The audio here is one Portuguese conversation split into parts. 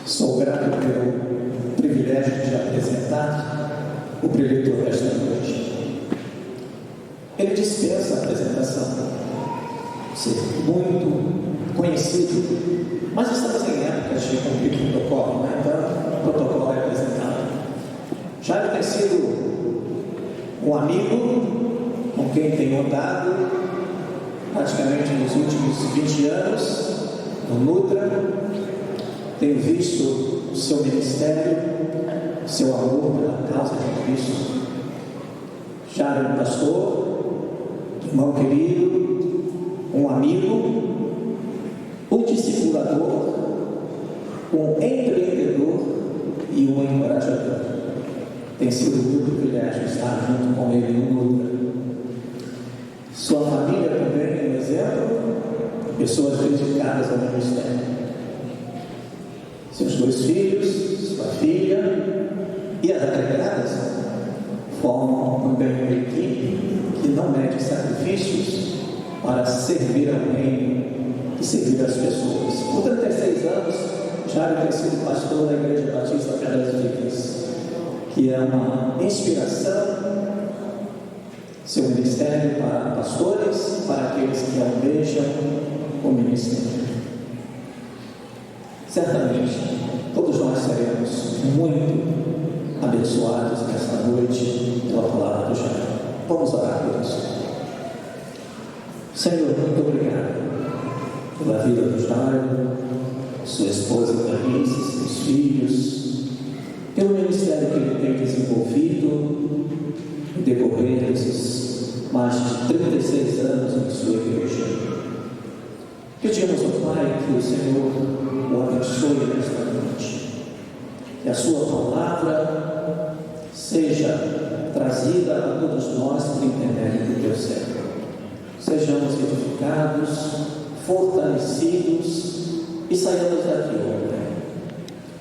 Sou grato pelo privilégio de apresentar o preletor desta noite. Ele dispensa a apresentação, ser muito conhecido, mas estamos em épocas de cumprir protocolo, né? Então o protocolo é apresentado. Jairo tem sido um amigo com quem tenho andado praticamente nos últimos 20 anos no Nutra. Tenho visto o seu ministério, o seu amor pela causa de Cristo. Jairo é um pastor, irmão querido, um amigo, um discipulador, um empreendedor e um encorajador. Tem sido muito privilégio estar junto com ele no Nutra. Sua família também é um exemplo, pessoas dedicadas ao ministério. Seus 2 filhos, sua filha e as agregadas formam também uma equipe que não mede sacrifícios para servir ao reino e servir as pessoas. Por 36 anos, Jairo tem sido pastor da Igreja Batista Pedras Vivas, que é uma inspiração, seu ministério para pastores, para aqueles que almejam o ministério. Certamente, todos nós seremos muito abençoados nesta noite pela palavra do Jairo. Vamos orar por isso. Senhor, muito obrigado pela vida do Jairo, sua esposa Clarice, seus filhos, pelo ministério que ele tem desenvolvido no decorrer desses mais de 36 anos em sua igreja. Pedimos ao Pai que o Senhor o abençoe nesta noite, que a sua palavra seja trazida a todos nós por intermédio do teu servo. Sejamos edificados, fortalecidos e saiamos daqui ontem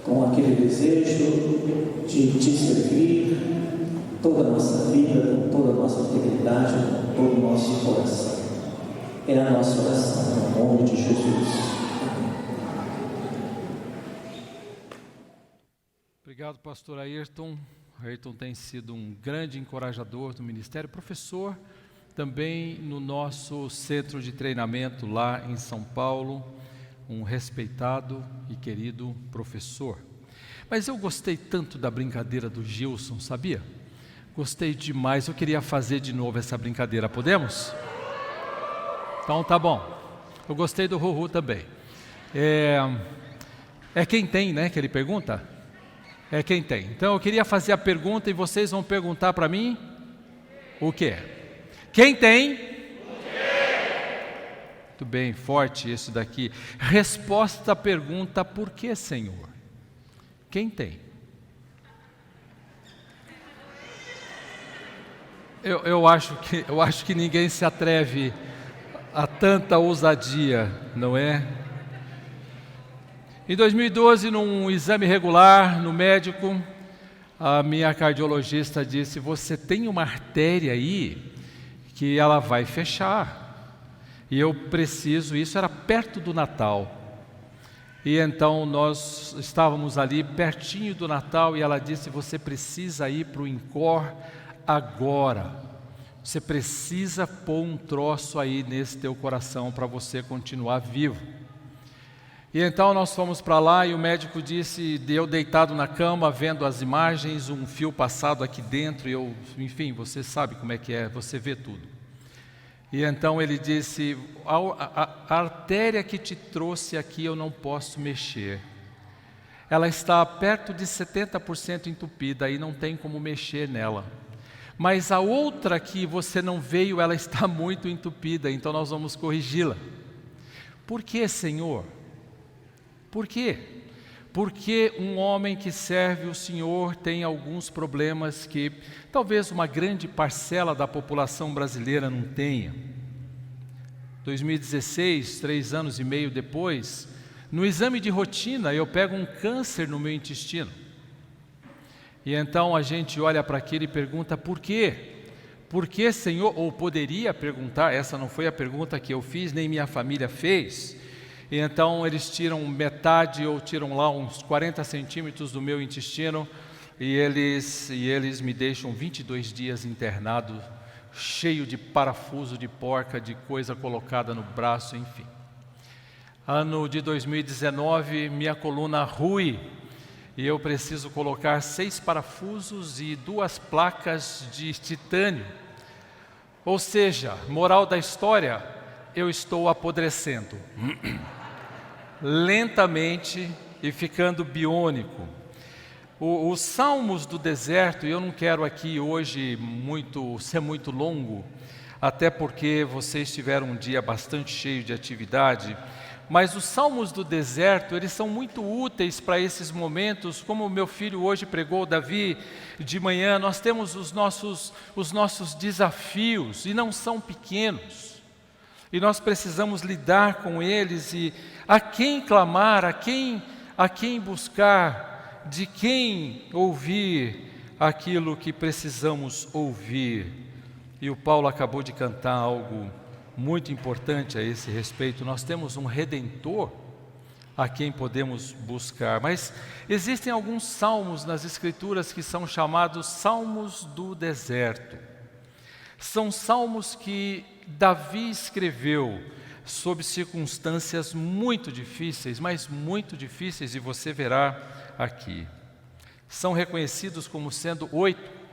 com aquele desejo de te servir toda a nossa vida, com toda a nossa integridade, com todo o nosso coração. É a nossa oração, no nome de Jesus. Obrigado, pastor Ayrton. Ayrton tem sido um grande encorajador do ministério, professor também no nosso centro de treinamento lá em São Paulo, um respeitado e querido professor. Mas eu gostei tanto da brincadeira do Gilson, sabia? Gostei demais, eu queria fazer de novo essa brincadeira, podemos? Então tá bom. Eu gostei do Ruhu também. É quem tem, né, que ele pergunta? É quem tem. Então eu queria fazer a pergunta e vocês vão perguntar para mim o quê? Quem tem? Muito bem, forte isso daqui. Resposta à pergunta: por que, Senhor? Quem tem? Eu acho que ninguém se atreve a tanta ousadia, não é? Em 2012, num exame regular no médico, a minha cardiologista disse: você tem uma artéria aí que ela vai fechar. E eu preciso, isso era perto do Natal. E então nós estávamos ali pertinho do Natal e ela disse: você precisa ir para o INCOR agora. Você precisa pôr um troço aí nesse teu coração para você continuar vivo. E então nós fomos para lá e o médico disse, eu deitado na cama, vendo as imagens, um fio passado aqui dentro, e eu, enfim, você sabe como é que é, você vê tudo. E então ele disse: a artéria que te trouxe aqui eu não posso mexer. Ela está perto de 70% entupida e não tem como mexer nela. Mas a outra que você não veio, ela está muito entupida, então nós vamos corrigi-la. Por que, Senhor? Por quê? Porque um homem que serve o Senhor tem alguns problemas que talvez uma grande parcela da população brasileira não tenha. 2016, 3 anos e meio depois, no exame de rotina eu pego um câncer no meu intestino. E então a gente olha para aquilo e pergunta: por quê? Por que, Senhor? Ou poderia perguntar, essa não foi a pergunta que eu fiz, nem minha família fez. e então eles tiram metade ou tiram lá uns 40 centímetros do meu intestino e eles me deixam 22 dias internado, cheio de parafuso de porca, de coisa colocada no braço, enfim. Ano de 2019, minha coluna rui e eu preciso colocar 6 parafusos e 2 placas de titânio. Ou seja, moral da história, eu estou apodrecendo lentamente e ficando biônico. Os salmos do deserto, e eu não quero aqui hoje ser muito longo, até porque vocês tiveram um dia bastante cheio de atividade, mas os salmos do deserto, eles são muito úteis para esses momentos, como o meu filho hoje pregou, Davi, de manhã. Nós temos os nossos desafios, e não são pequenos, e nós precisamos lidar com eles, e a quem clamar, a quem buscar, de quem ouvir aquilo que precisamos ouvir. E o Paulo acabou de cantar algo muito importante a esse respeito. Nós temos um Redentor a quem podemos buscar, mas existem alguns salmos nas Escrituras que são chamados salmos do deserto. São salmos que Davi escreveu sob circunstâncias muito difíceis, mas muito difíceis, e você verá aqui. São reconhecidos como sendo 8.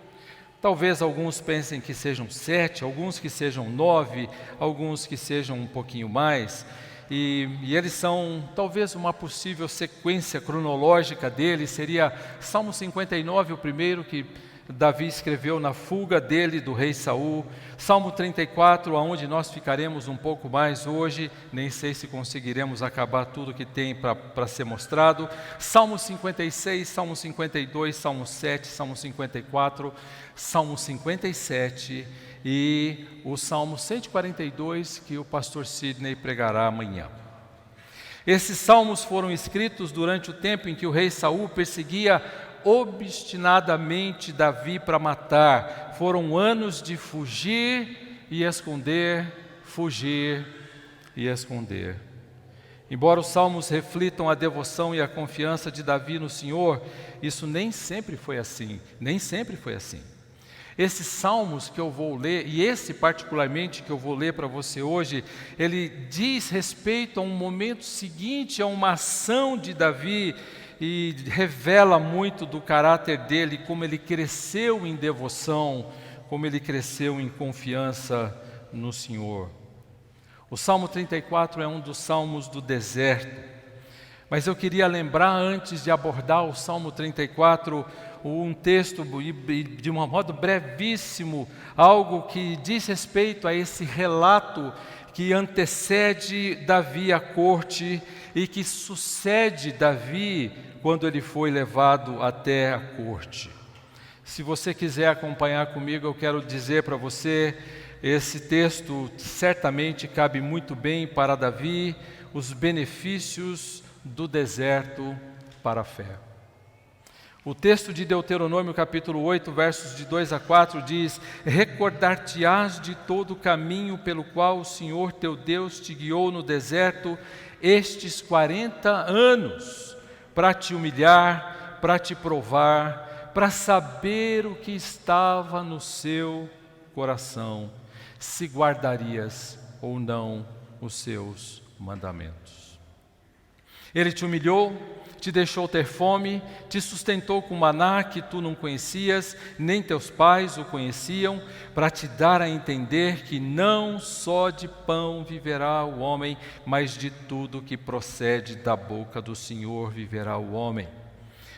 Talvez alguns pensem que sejam 7, alguns que sejam 9, alguns que sejam um pouquinho mais. E eles são, talvez uma possível sequência cronológica deles seria Salmo 59, o primeiro que Davi escreveu na fuga dele do rei Saul. Salmo 34, aonde nós ficaremos um pouco mais hoje, nem sei se conseguiremos acabar tudo que tem para ser mostrado. Salmo 56, Salmo 52, Salmo 7, Salmo 54, Salmo 57 e o Salmo 142, que o pastor Sidney pregará amanhã. Esses salmos foram escritos durante o tempo em que o rei Saul perseguia obstinadamente Davi para matar. Foram anos de fugir e esconder, fugir e esconder. Embora os salmos reflitam a devoção e a confiança de Davi no Senhor, isso nem sempre foi assim, Esses salmos que eu vou ler, e esse particularmente que eu vou ler para você hoje, ele diz respeito a um momento seguinte, a uma ação de Davi, e revela muito do caráter dele, como ele cresceu em devoção, como ele cresceu em confiança no Senhor. O Salmo 34 é um dos salmos do deserto, mas eu queria lembrar, antes de abordar o Salmo 34, um texto de um modo brevíssimo, algo que diz respeito a esse relato que antecede Davi à corte e que sucede Davi quando ele foi levado até a corte. Se você quiser acompanhar comigo, eu quero dizer para você, esse texto certamente cabe muito bem para Davi, os benefícios do deserto para a fé. O texto de Deuteronômio capítulo 8, versos de 2 a 4 diz: recordar-te-ás de todo o caminho pelo qual o Senhor teu Deus te guiou no deserto estes 40 anos, para te humilhar, para te provar, para saber o que estava no seu coração, se guardarias ou não os seus mandamentos. Ele te humilhou, te deixou ter fome, te sustentou com maná que tu não conhecias, nem teus pais o conheciam, para te dar a entender que não só de pão viverá o homem, mas de tudo que procede da boca do Senhor viverá o homem.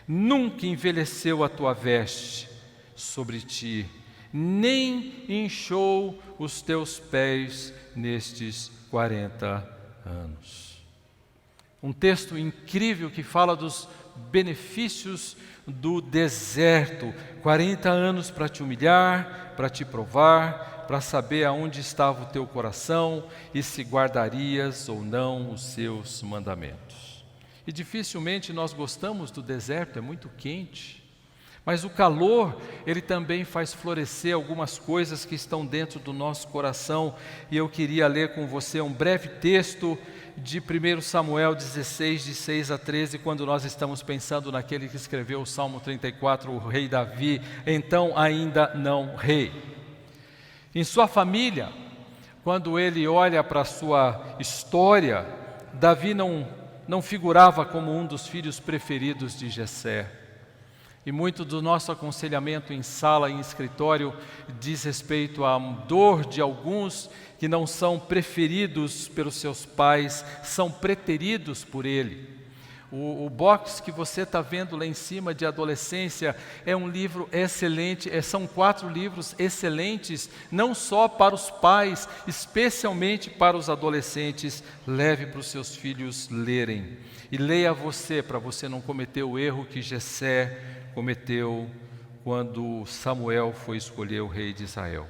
Nunca envelheceu a tua veste sobre ti, nem inchou os teus pés nestes 40 anos. Um texto incrível que fala dos benefícios do deserto. 40 anos para te humilhar, para te provar, para saber aonde estava o teu coração e se guardarias ou não os seus mandamentos. E dificilmente nós gostamos do deserto, é muito quente. Mas o calor, ele também faz florescer algumas coisas que estão dentro do nosso coração. E eu queria ler com você um breve texto de 1 Samuel 16, de 6 a 13, quando nós estamos pensando naquele que escreveu o Salmo 34, o rei Davi, então ainda não rei. Em sua família, quando ele olha para a sua história, Davi não figurava como um dos filhos preferidos de Jessé. E muito do nosso aconselhamento em sala e em escritório diz respeito à dor de alguns que não são preferidos pelos seus pais, são preteridos por ele. O box que você está vendo lá em cima de adolescência é um livro excelente, são 4 livros excelentes, não só para os pais, especialmente para os adolescentes. Leve para os seus filhos lerem. E leia você, para você não cometer o erro que Jessé cometeu quando Samuel foi escolher o rei de Israel.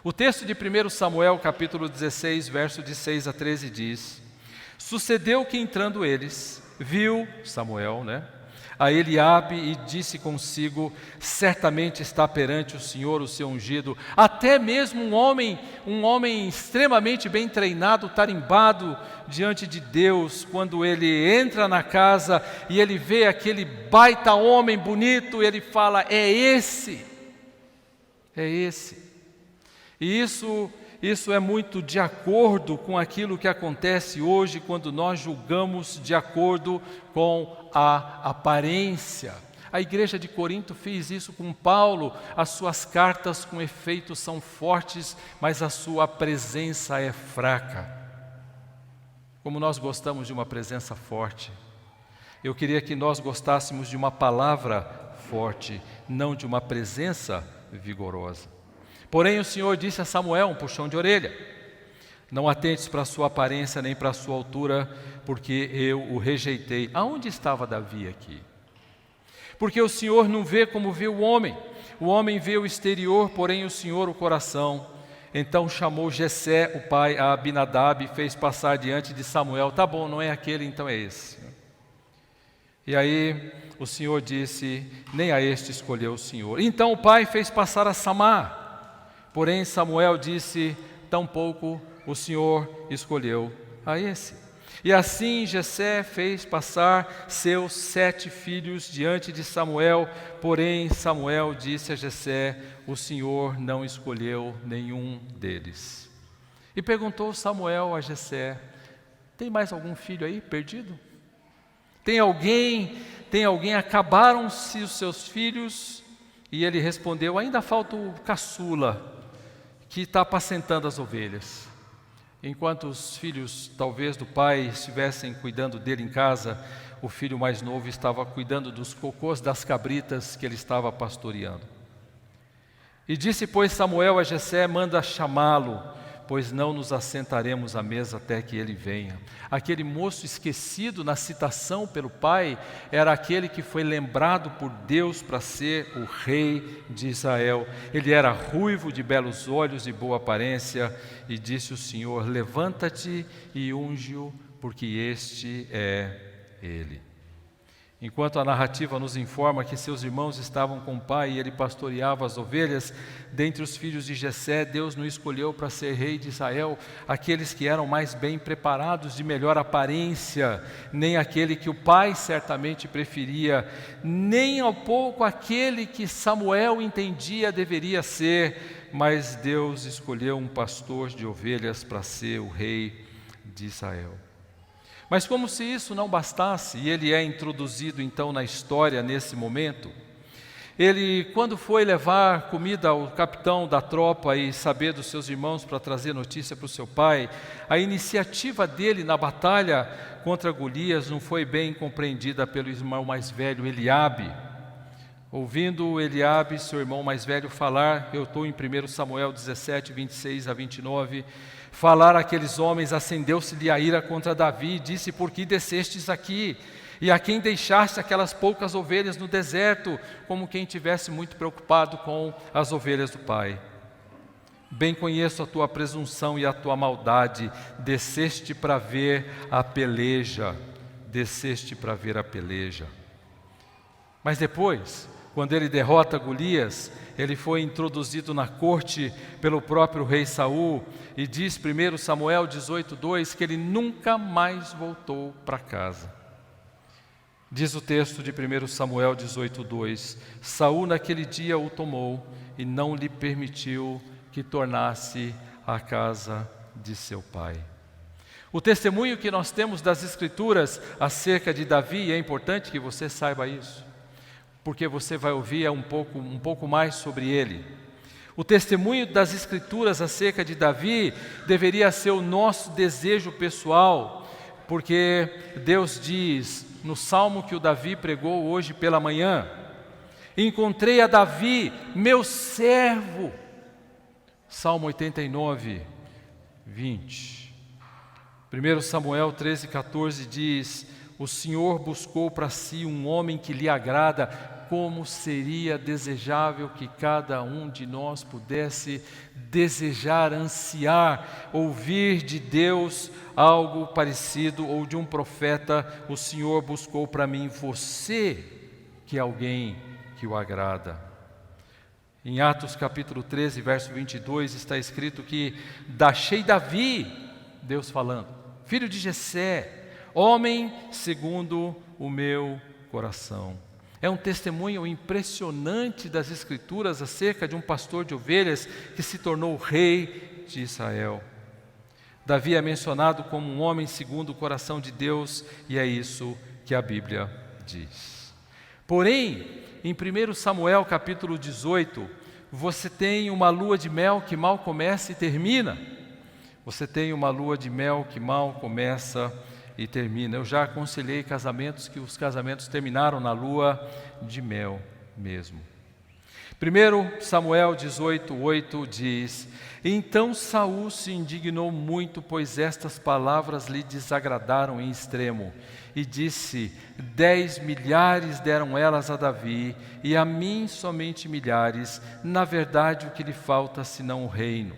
O texto de 1 Samuel, capítulo 16, verso de 6 a 13 diz: Sucedeu que entrando eles, viu Samuel, a Eliabe e disse consigo: certamente está perante o Senhor o seu ungido. Até mesmo um homem extremamente bem treinado, tarimbado diante de Deus, quando ele entra na casa e ele vê aquele baita homem bonito, ele fala: é esse. E isso é muito de acordo com aquilo que acontece hoje quando nós julgamos de acordo com a aparência. A igreja de Corinto fez isso com Paulo. As suas cartas com efeito são fortes, mas a sua presença é fraca. Como nós gostamos de uma presença forte. Eu queria que nós gostássemos de uma palavra forte, não de uma presença vigorosa. Porém o Senhor disse a Samuel, um puxão de orelha: não atentes para a sua aparência nem para a sua altura, porque eu o rejeitei. Aonde estava Davi aqui? Porque o Senhor não vê como vê o homem vê o exterior, porém o Senhor o coração. Então chamou Jessé, o pai, a Abinadab e fez passar diante de Samuel. Tá bom, não é aquele, então é esse. E aí o Senhor disse: nem a este escolheu o Senhor. Então o pai fez passar a Samar. Porém Samuel disse: tampouco o Senhor escolheu a esse. E assim Jessé fez passar seus 7 filhos diante de Samuel. Porém Samuel disse a Jessé: o Senhor não escolheu nenhum deles. E perguntou Samuel a Jessé: tem mais algum filho aí perdido? Tem alguém? Acabaram-se os seus filhos? E ele respondeu: ainda falta o caçula, que está apacentando as ovelhas. Enquanto os filhos, talvez do pai, estivessem cuidando dele em casa, o filho mais novo estava cuidando dos cocôs das cabritas que ele estava pastoreando. E disse, pois, Samuel a Jessé: manda chamá-lo, pois não nos assentaremos à mesa até que ele venha. Aquele moço esquecido na citação pelo pai era aquele que foi lembrado por Deus para ser o rei de Israel. Ele era ruivo, de belos olhos e boa aparência, e disse o Senhor: levanta-te e unge-o, porque este é ele. Enquanto a narrativa nos informa que seus irmãos estavam com o pai e ele pastoreava as ovelhas, dentre os filhos de Jessé, Deus não escolheu para ser rei de Israel aqueles que eram mais bem preparados, de melhor aparência, nem aquele que o pai certamente preferia, nem ao pouco aquele que Samuel entendia deveria ser, mas Deus escolheu um pastor de ovelhas para ser o rei de Israel. Mas como se isso não bastasse, e ele é introduzido então na história nesse momento, ele, quando foi levar comida ao capitão da tropa e saber dos seus irmãos para trazer notícia para o seu pai, a iniciativa dele na batalha contra Golias não foi bem compreendida pelo irmão mais velho, Eliabe. Ouvindo Eliabe, seu irmão mais velho, falar, eu estou em 1 Samuel 17, 26 a 29, falar aqueles homens, acendeu-se-lhe a ira contra Davi e disse: por que descestes aqui? E a quem deixaste aquelas poucas ovelhas no deserto? Como quem tivesse muito preocupado com as ovelhas do pai. Bem conheço a tua presunção e a tua maldade, desceste para ver a peleja, desceste para ver a peleja. Mas depois, Quando ele derrota Golias, ele foi introduzido na corte pelo próprio rei Saul, e diz 1 Samuel 18:2 que ele nunca mais voltou para casa. Diz o texto de 1 Samuel 18:2: Saul naquele dia o tomou e não lhe permitiu que tornasse à casa de seu pai. O testemunho que nós temos das Escrituras acerca de Davi, é importante que você saiba isso, porque você vai ouvir um pouco mais sobre ele. O testemunho das Escrituras acerca de Davi deveria ser o nosso desejo pessoal, porque Deus diz no salmo que o Davi pregou hoje pela manhã: encontrei a Davi, meu servo. Salmo 89, 20. 1 Samuel 13:14 diz: o Senhor buscou para si um homem que lhe agrada. Como seria desejável que cada um de nós pudesse desejar, ansiar, ouvir de Deus algo parecido, ou de um profeta: o Senhor buscou para mim você, que é alguém que o agrada. Em Atos capítulo 13, verso 22, está escrito que achei Davi, Deus falando, filho de Jessé, homem segundo o meu coração. É um testemunho impressionante das Escrituras acerca de um pastor de ovelhas que se tornou rei de Israel. Davi é mencionado como um homem segundo o coração de Deus, e é isso que a Bíblia diz. Porém, em 1 Samuel capítulo 18, você tem uma lua de mel que mal começa e termina. Você tem uma lua de mel que mal começa e termina. Eu já aconselhei casamentos que os casamentos terminaram na lua de mel mesmo. 1 Samuel 18:8 diz: então Saul se indignou muito, pois estas palavras lhe desagradaram em extremo, e disse: 10 milhares deram elas a Davi, e a mim somente milhares. Na verdade, o que lhe falta senão o reino?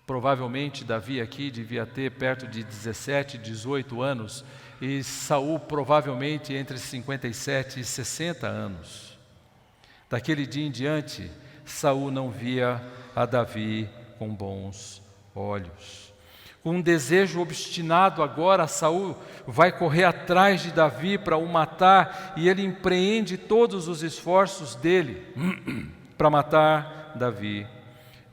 Provavelmente Davi aqui devia ter perto de 17, 18 anos, e Saul provavelmente entre 57 e 60 anos. Daquele dia em diante, Saul não via a Davi com bons olhos. Com um desejo obstinado agora, Saul vai correr atrás de Davi para o matar, e ele empreende todos os esforços dele para matar Davi,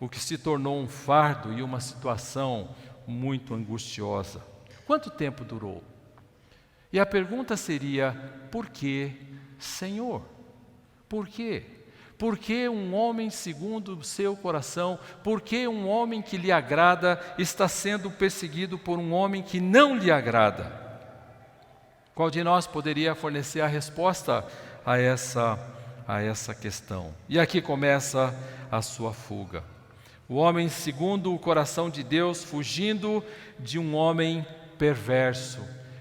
o que se tornou um fardo e uma situação muito angustiosa. Quanto tempo durou? E a pergunta seria: por que, Senhor? Por quê? Por que um homem segundo o seu coração, por que um homem que lhe agrada está sendo perseguido por um homem que não lhe agrada? Qual de nós poderia fornecer a resposta a essa questão? E aqui começa a sua fuga. O homem segundo o coração de Deus, fugindo de um homem perverso.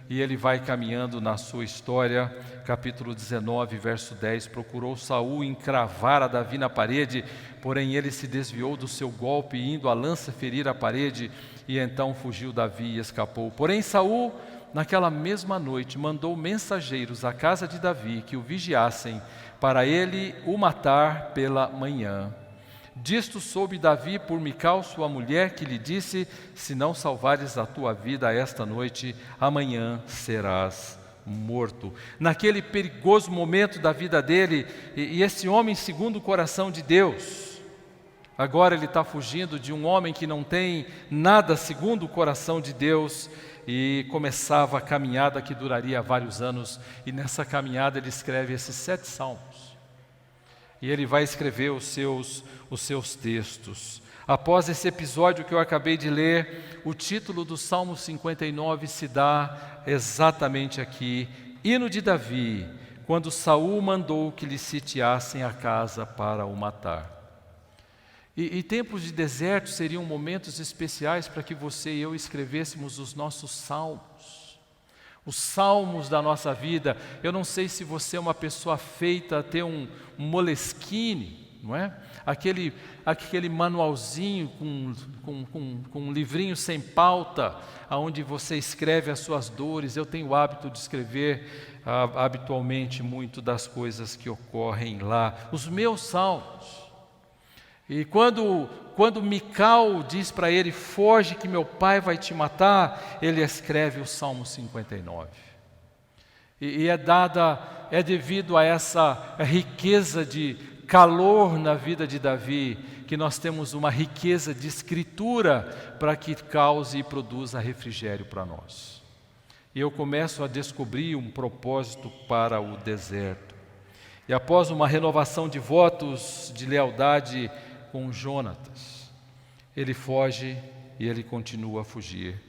E ele vai caminhando na sua história, capítulo 19, verso 10. Procurou Saul encravar a Davi na parede, porém ele se desviou do seu golpe, indo a lança ferir a parede, e então fugiu Davi e escapou. Porém Saul, naquela mesma noite, mandou mensageiros à casa de Davi que o vigiassem, para ele o matar pela manhã. Disto soube Davi por Mical, sua mulher, que lhe disse: se não salvares a tua vida esta noite, amanhã serás morto. Naquele perigoso momento da vida dele, e esse homem segundo o coração de Deus, agora ele está fugindo de um homem que não tem nada segundo o coração de Deus, e começava a caminhada que duraria vários anos, e nessa caminhada ele escreve esses 7 salmos. E ele vai escrever os seus textos. Após esse episódio que eu acabei de ler, o título do Salmo 59 se dá exatamente aqui: Hino de Davi, quando Saul mandou que lhe sitiassem a casa para o matar. E tempos de deserto seriam momentos especiais para que você e eu escrevêssemos os nossos salmos. Os salmos da nossa vida. Eu não sei se você é uma pessoa feita a ter um Moleskine, não é? Aquele manualzinho com um livrinho sem pauta, onde você escreve as suas dores. Eu tenho o hábito de escrever habitualmente muito das coisas que ocorrem lá, os meus salmos. E quando Mical diz para ele, foge que meu pai vai te matar, ele escreve o Salmo 59. E é devido a essa riqueza de calor na vida de Davi, que nós temos uma riqueza de escritura para que cause e produza refrigério para nós. E eu começo a descobrir um propósito para o deserto. E após uma renovação de votos de lealdade com Jonatas, ele foge e ele continua a fugir.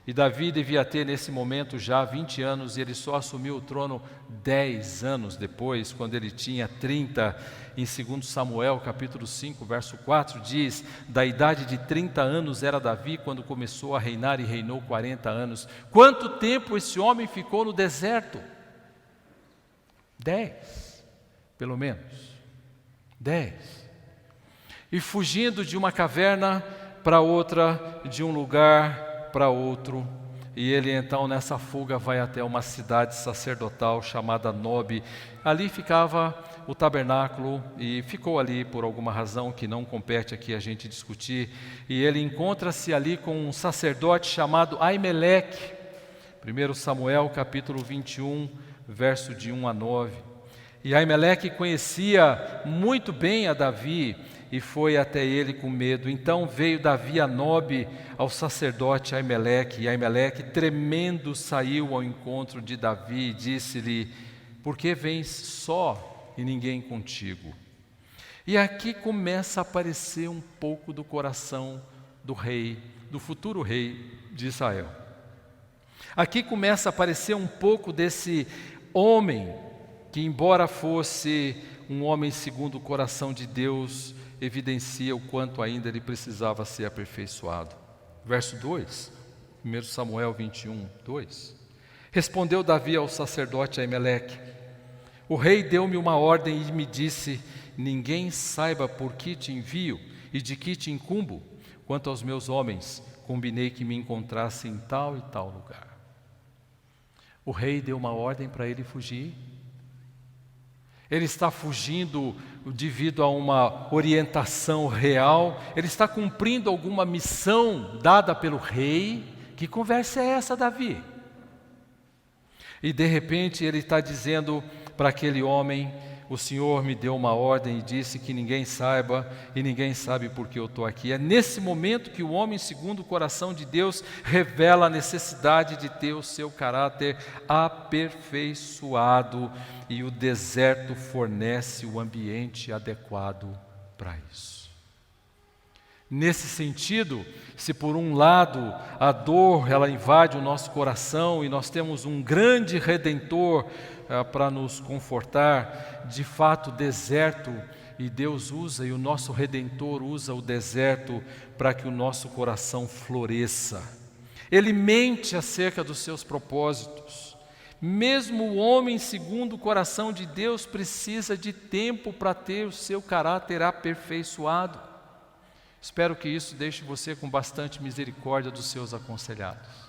E Davi devia ter nesse momento já 20 anos, e ele só assumiu o trono 10 anos depois, quando ele tinha 30. Em 2 Samuel, capítulo 5, verso 4, diz, da idade de 30 anos era Davi quando começou a reinar, e reinou 40 anos. Quanto tempo esse homem ficou no deserto? 10, pelo menos. 10. E fugindo de uma caverna para outra, de um lugar para outro, e ele então nessa fuga vai até uma cidade sacerdotal chamada Nob. Ali ficava o tabernáculo, e ficou ali por alguma razão que não compete aqui a gente discutir, e ele encontra-se ali com um sacerdote chamado Aimeleque. 1 Samuel capítulo 21, verso de 1 a 9. E Aimeleque conhecia muito bem a Davi, e foi até ele com medo. Então veio Davi a Nob, ao sacerdote Aimeleque, e Aimeleque, tremendo, saiu ao encontro de Davi e disse-lhe, por que vens só e ninguém contigo? E aqui começa a aparecer um pouco do coração do rei, do futuro rei de Israel. Aqui começa a aparecer um pouco desse homem, que embora fosse um homem segundo o coração de Deus, evidencia o quanto ainda ele precisava ser aperfeiçoado. Verso 2, 1 Samuel 21, 2. Respondeu Davi ao sacerdote Aimeleque, o rei deu-me uma ordem e me disse, ninguém saiba por que te envio e de que te incumbo. Quanto aos meus homens, combinei que me encontrasse em tal e tal lugar. O rei deu uma ordem para ele fugir. Ele está fugindo devido a uma orientação real, ele está cumprindo alguma missão dada pelo rei. Que conversa é essa, Davi? E de repente ele está dizendo para aquele homem, o Senhor me deu uma ordem e disse que ninguém saiba, e ninguém sabe por que eu estou aqui. É nesse momento que o homem, segundo o coração de Deus, revela a necessidade de ter o seu caráter aperfeiçoado, e o deserto fornece o ambiente adequado para isso. Nesse sentido, se por um lado a dor ela invade o nosso coração e nós temos um grande Redentor para nos confortar, de fato o deserto, e Deus usa, e o nosso Redentor usa o deserto para que o nosso coração floresça. Ele mente acerca dos seus propósitos. Mesmo o homem segundo o coração de Deus precisa de tempo para ter o seu caráter aperfeiçoado. Espero que isso deixe você com bastante misericórdia dos seus aconselhados.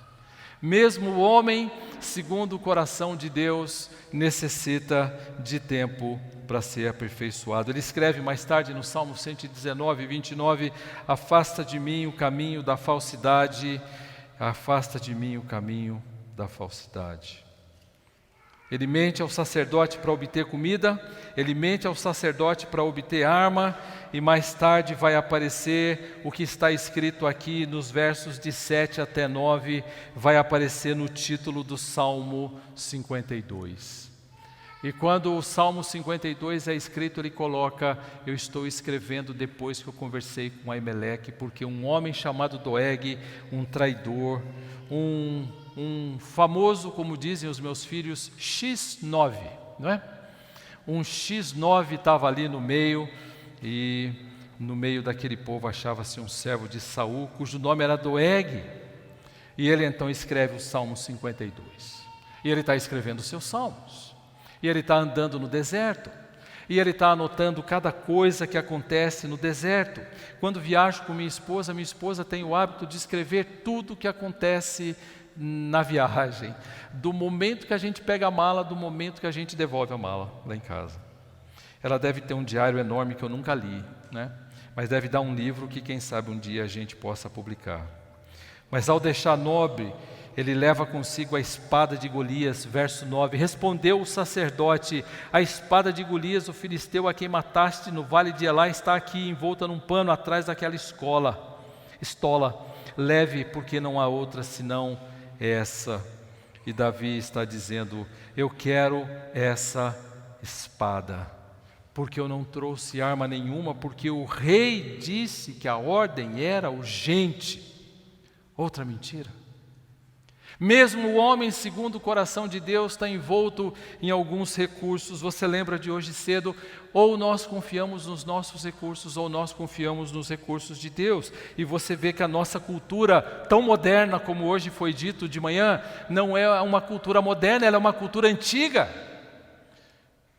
Mesmo o homem segundo o coração de Deus necessita de tempo para ser aperfeiçoado. Ele escreve mais tarde no Salmo 119, 29, afasta de mim o caminho da falsidade, afasta de mim o caminho da falsidade. Ele mente ao sacerdote para obter comida, ele mente ao sacerdote para obter arma, e mais tarde vai aparecer o que está escrito aqui nos versos de 7 até 9, vai aparecer no título do Salmo 52. E quando o Salmo 52 é escrito, ele coloca, eu estou escrevendo depois que eu conversei com Aimeleque, porque um homem chamado Doeg, um traidor, um famoso, como dizem os meus filhos, X9, não é? Um X9 estava ali no meio, e no meio daquele povo achava-se um servo de Saul, cujo nome era Doeg, e ele então escreve o Salmo 52, e ele está escrevendo os seus salmos, e ele está andando no deserto, E ele está anotando cada coisa que acontece no deserto. Quando viajo com minha esposa tem o hábito de escrever tudo o que acontece na viagem. Do momento que a gente pega a mala, do momento que a gente devolve a mala lá em casa. Ela deve ter um diário enorme que eu nunca li, né? Mas deve dar um livro que quem sabe um dia a gente possa publicar. Mas ao deixar Nob, ele leva consigo a espada de Golias, verso 9. Respondeu o sacerdote: a espada de Golias, o filisteu a quem mataste no vale de Elá, está aqui envolta num pano atrás daquela estola. Leve, porque não há outra senão essa. E Davi está dizendo: eu quero essa espada, porque eu não trouxe arma nenhuma, porque o rei disse que a ordem era urgente. Outra mentira. Mesmo o homem segundo o coração de Deus está envolto em alguns recursos. Você lembra de hoje cedo? Ou nós confiamos nos nossos recursos, ou nós confiamos nos recursos de Deus. E você vê que a nossa cultura, tão moderna como hoje foi dito de manhã, não é uma cultura moderna, ela é uma cultura antiga.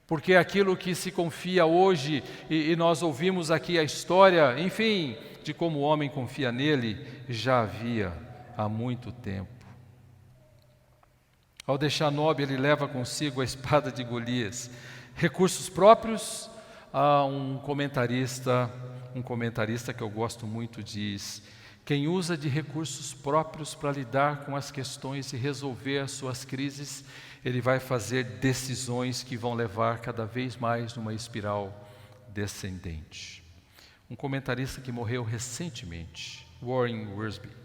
Porque aquilo que se confia hoje, e nós ouvimos aqui a história, enfim, de como o homem confia nele, já havia há muito tempo. Ao deixar Nob, ele leva consigo a espada de Golias. Recursos próprios, um comentarista que eu gosto muito diz: quem usa de recursos próprios para lidar com as questões e resolver as suas crises, ele vai fazer decisões que vão levar cada vez mais numa espiral descendente. Um comentarista que morreu recentemente, Warren Wiersbe.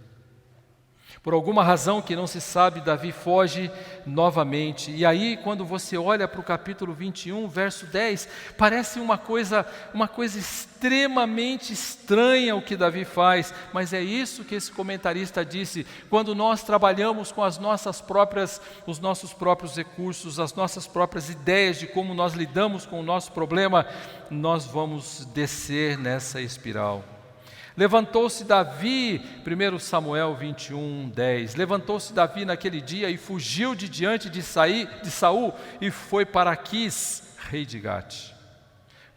Por alguma razão que não se sabe, Davi foge novamente. E aí, quando você olha para o capítulo 21, verso 10, parece uma coisa extremamente estranha o que Davi faz. Mas é isso que esse comentarista disse: quando nós trabalhamos com os nossos próprios recursos, as nossas próprias ideias de como nós lidamos com o nosso problema, nós vamos descer nessa espiral. Levantou-se Davi, 1 Samuel 21, 10. Levantou-se Davi naquele dia e fugiu de diante de Saul e foi para Aquis, rei de Gate.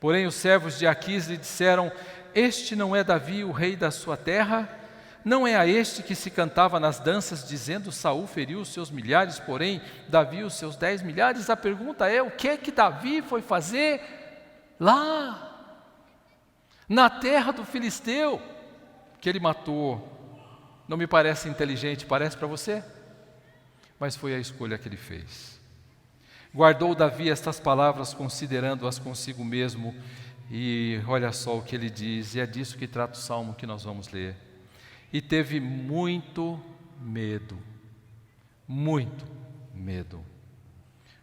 Porém os servos de Aquis lhe disseram: este não é Davi, o rei da sua terra? Não é a este que se cantava nas danças, dizendo: Saul feriu os seus milhares, porém Davi os seus 10 milhares? A pergunta é: o que é que Davi foi fazer lá na terra do filisteu que ele matou? Não me parece inteligente, parece para você? Mas foi a escolha que ele fez. Guardou Davi estas palavras, considerando-as consigo mesmo, e olha só o que ele diz, e é disso que trata o salmo que nós vamos ler. E teve muito medo.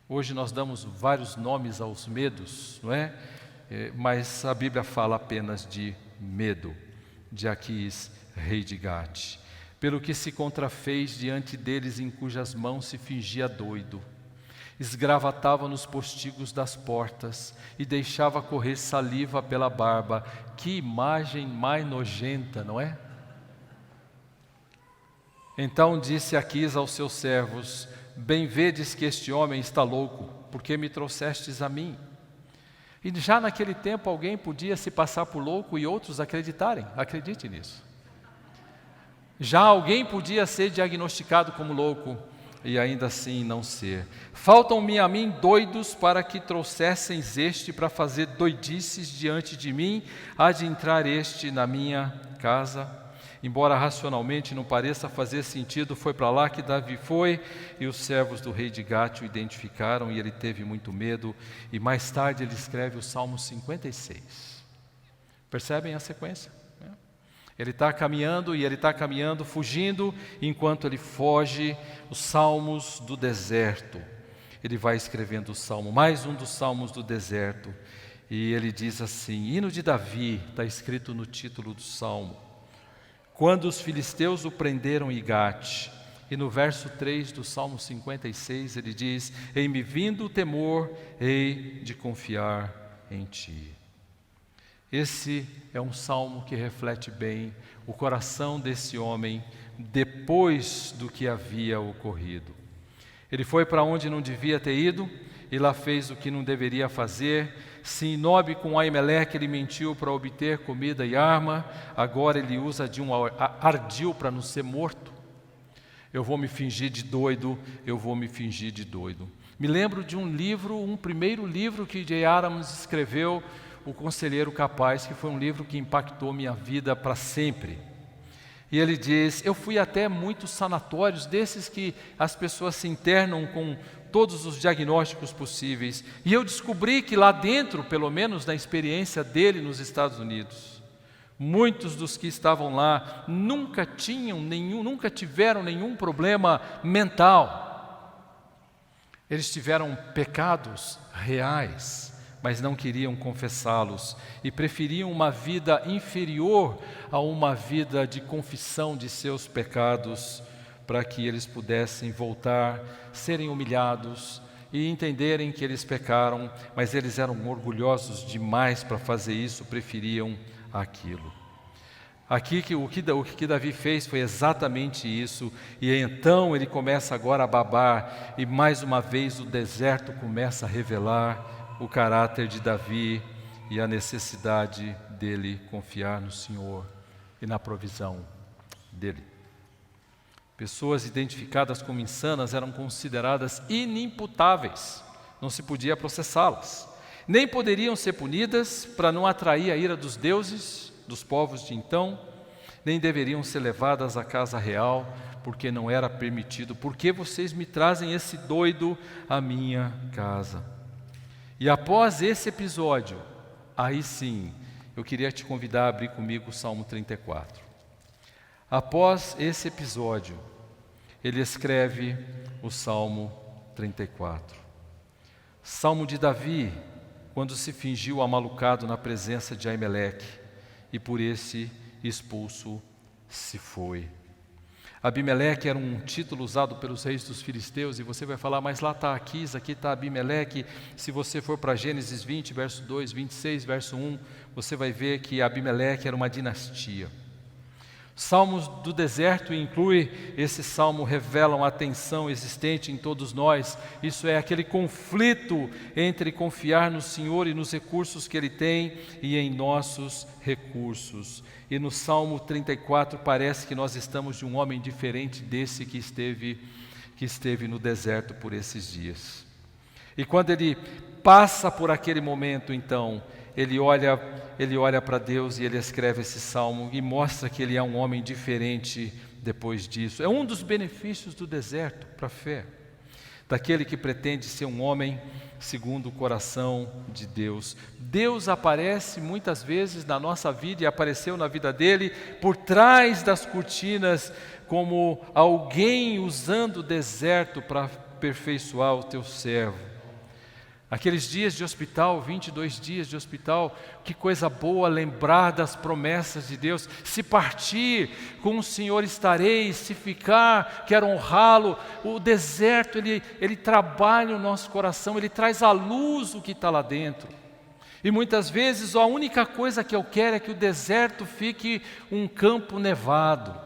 Hoje nós damos vários nomes aos medos, não é? Mas a Bíblia fala apenas de medo, de Aquis, rei de Gate, pelo que se contrafez diante deles, em cujas mãos se fingia doido, esgravatava nos postigos das portas e deixava correr saliva pela barba. Que imagem mais nojenta, não é? Então disse Aquis aos seus servos: bem vedes que este homem está louco, porque me trouxestes a mim. E já naquele tempo alguém podia se passar por louco e outros acreditarem, acredite nisso. Já alguém podia ser diagnosticado como louco e ainda assim não ser. Faltam-me a mim doidos para que trouxesseis este para fazer doidices diante de mim, há de entrar este na minha casa. Embora racionalmente não pareça fazer sentido, foi para lá que Davi foi, e os servos do rei de Gate o identificaram, e ele teve muito medo, e mais tarde ele escreve o Salmo 56. Percebem a sequência? Ele está caminhando, fugindo, enquanto ele foge, os salmos do deserto. Ele vai escrevendo o salmo, mais um dos salmos do deserto, e ele diz assim: hino de Davi, está escrito no título do salmo. Quando os filisteus o prenderam em Gate. E no verso 3 do Salmo 56 ele diz: em-me vindo o temor, hei de confiar em ti. Esse é um salmo que reflete bem o coração desse homem depois do que havia ocorrido. Ele foi para onde não devia ter ido, e lá fez o que não deveria fazer. Se em Nob com Aimeleque ele mentiu para obter comida e arma, agora ele usa de um ardil para não ser morto. Eu vou me fingir de doido, eu vou me fingir de doido. Me lembro de um livro, um primeiro livro que J. Adams escreveu, O Conselheiro Capaz, que foi um livro que impactou minha vida para sempre. E ele diz, eu fui até muitos sanatórios, desses que as pessoas se internam com todos os diagnósticos possíveis. E eu descobri que lá dentro, pelo menos na experiência dele nos Estados Unidos, muitos dos que estavam lá nunca tiveram nenhum problema mental. Eles tiveram pecados reais, mas não queriam confessá-los e preferiam uma vida inferior a uma vida de confissão de seus pecados, para que eles pudessem voltar, serem humilhados e entenderem que eles pecaram, mas eles eram orgulhosos demais para fazer isso, preferiam aquilo. Aqui o que Davi fez foi exatamente isso, e então ele começa agora a babar, e mais uma vez o deserto começa a revelar o caráter de Davi e a necessidade dele confiar no Senhor e na provisão dele. Pessoas identificadas como insanas eram consideradas inimputáveis, não se podia processá-las, nem poderiam ser punidas para não atrair a ira dos deuses, dos povos de então, nem deveriam ser levadas à casa real, porque não era permitido. Por que vocês me trazem esse doido à minha casa? E após esse episódio, aí sim, eu queria te convidar a abrir comigo o Salmo 34. Após esse episódio, ele escreve o Salmo 34. Salmo de Davi, quando se fingiu amalucado na presença de Aimeleque, e por esse expulso se foi. Abimeleque era um título usado pelos reis dos filisteus, e você vai falar, mas lá está Aquis, aqui está Abimeleque. Se você for para Gênesis 20, verso 2, 26, verso 1, você vai ver que Abimeleque era uma dinastia. Salmos do deserto inclui, esse salmo revelam a tensão existente em todos nós, isso é aquele conflito entre confiar no Senhor e nos recursos que Ele tem e em nossos recursos. E no Salmo 34 parece que nós estamos de um homem diferente desse que esteve no deserto por esses dias. E quando ele passa por aquele momento, então, ele olha para Deus e ele escreve esse salmo e mostra que ele é um homem diferente depois disso. É um dos benefícios do deserto para a fé, daquele que pretende ser um homem segundo o coração de Deus. Deus aparece muitas vezes na nossa vida e apareceu na vida dele por trás das cortinas, como alguém usando o deserto para aperfeiçoar o teu servo. Aqueles dias de hospital, 22 dias de hospital, que coisa boa lembrar das promessas de Deus. Se partir, com o Senhor estarei, se ficar, quero honrá-lo. O deserto, ele trabalha o nosso coração, ele traz à luz o que está lá dentro. E muitas vezes a única coisa que eu quero é que o deserto fique um campo nevado.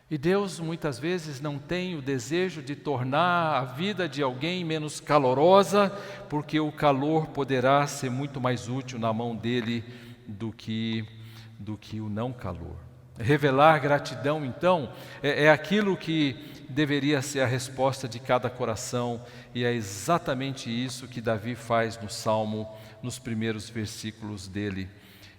E Deus muitas vezes não tem o desejo de tornar a vida de alguém menos calorosa, porque o calor poderá ser muito mais útil na mão dele do que o não calor. Revelar gratidão, então, é aquilo que deveria ser a resposta de cada coração, e é exatamente isso que Davi faz no Salmo, nos primeiros versículos dele.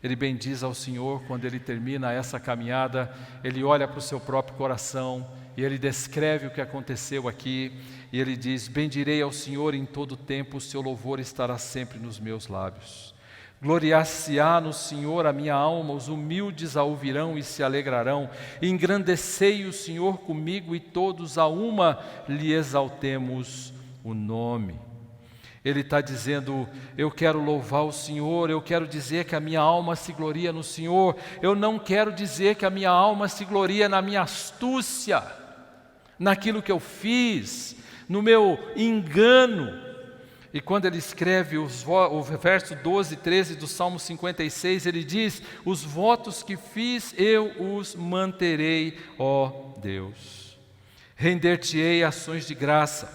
Ele bendiz ao Senhor quando ele termina essa caminhada, ele olha para o seu próprio coração e ele descreve o que aconteceu aqui, e ele diz, bendirei ao Senhor em todo o tempo, o seu louvor estará sempre nos meus lábios. Gloriar-se-á no Senhor a minha alma, os humildes a ouvirão e se alegrarão. Engrandecei o Senhor comigo e todos a uma lhe exaltemos o nome. Ele está dizendo, eu quero louvar o Senhor, eu quero dizer que a minha alma se gloria no Senhor, eu não quero dizer que a minha alma se gloria na minha astúcia, naquilo que eu fiz, no meu engano. E quando ele escreve o verso 12 e 13 do Salmo 56, ele diz, os votos que fiz eu os manterei, ó Deus. Render-te-ei ações de graça,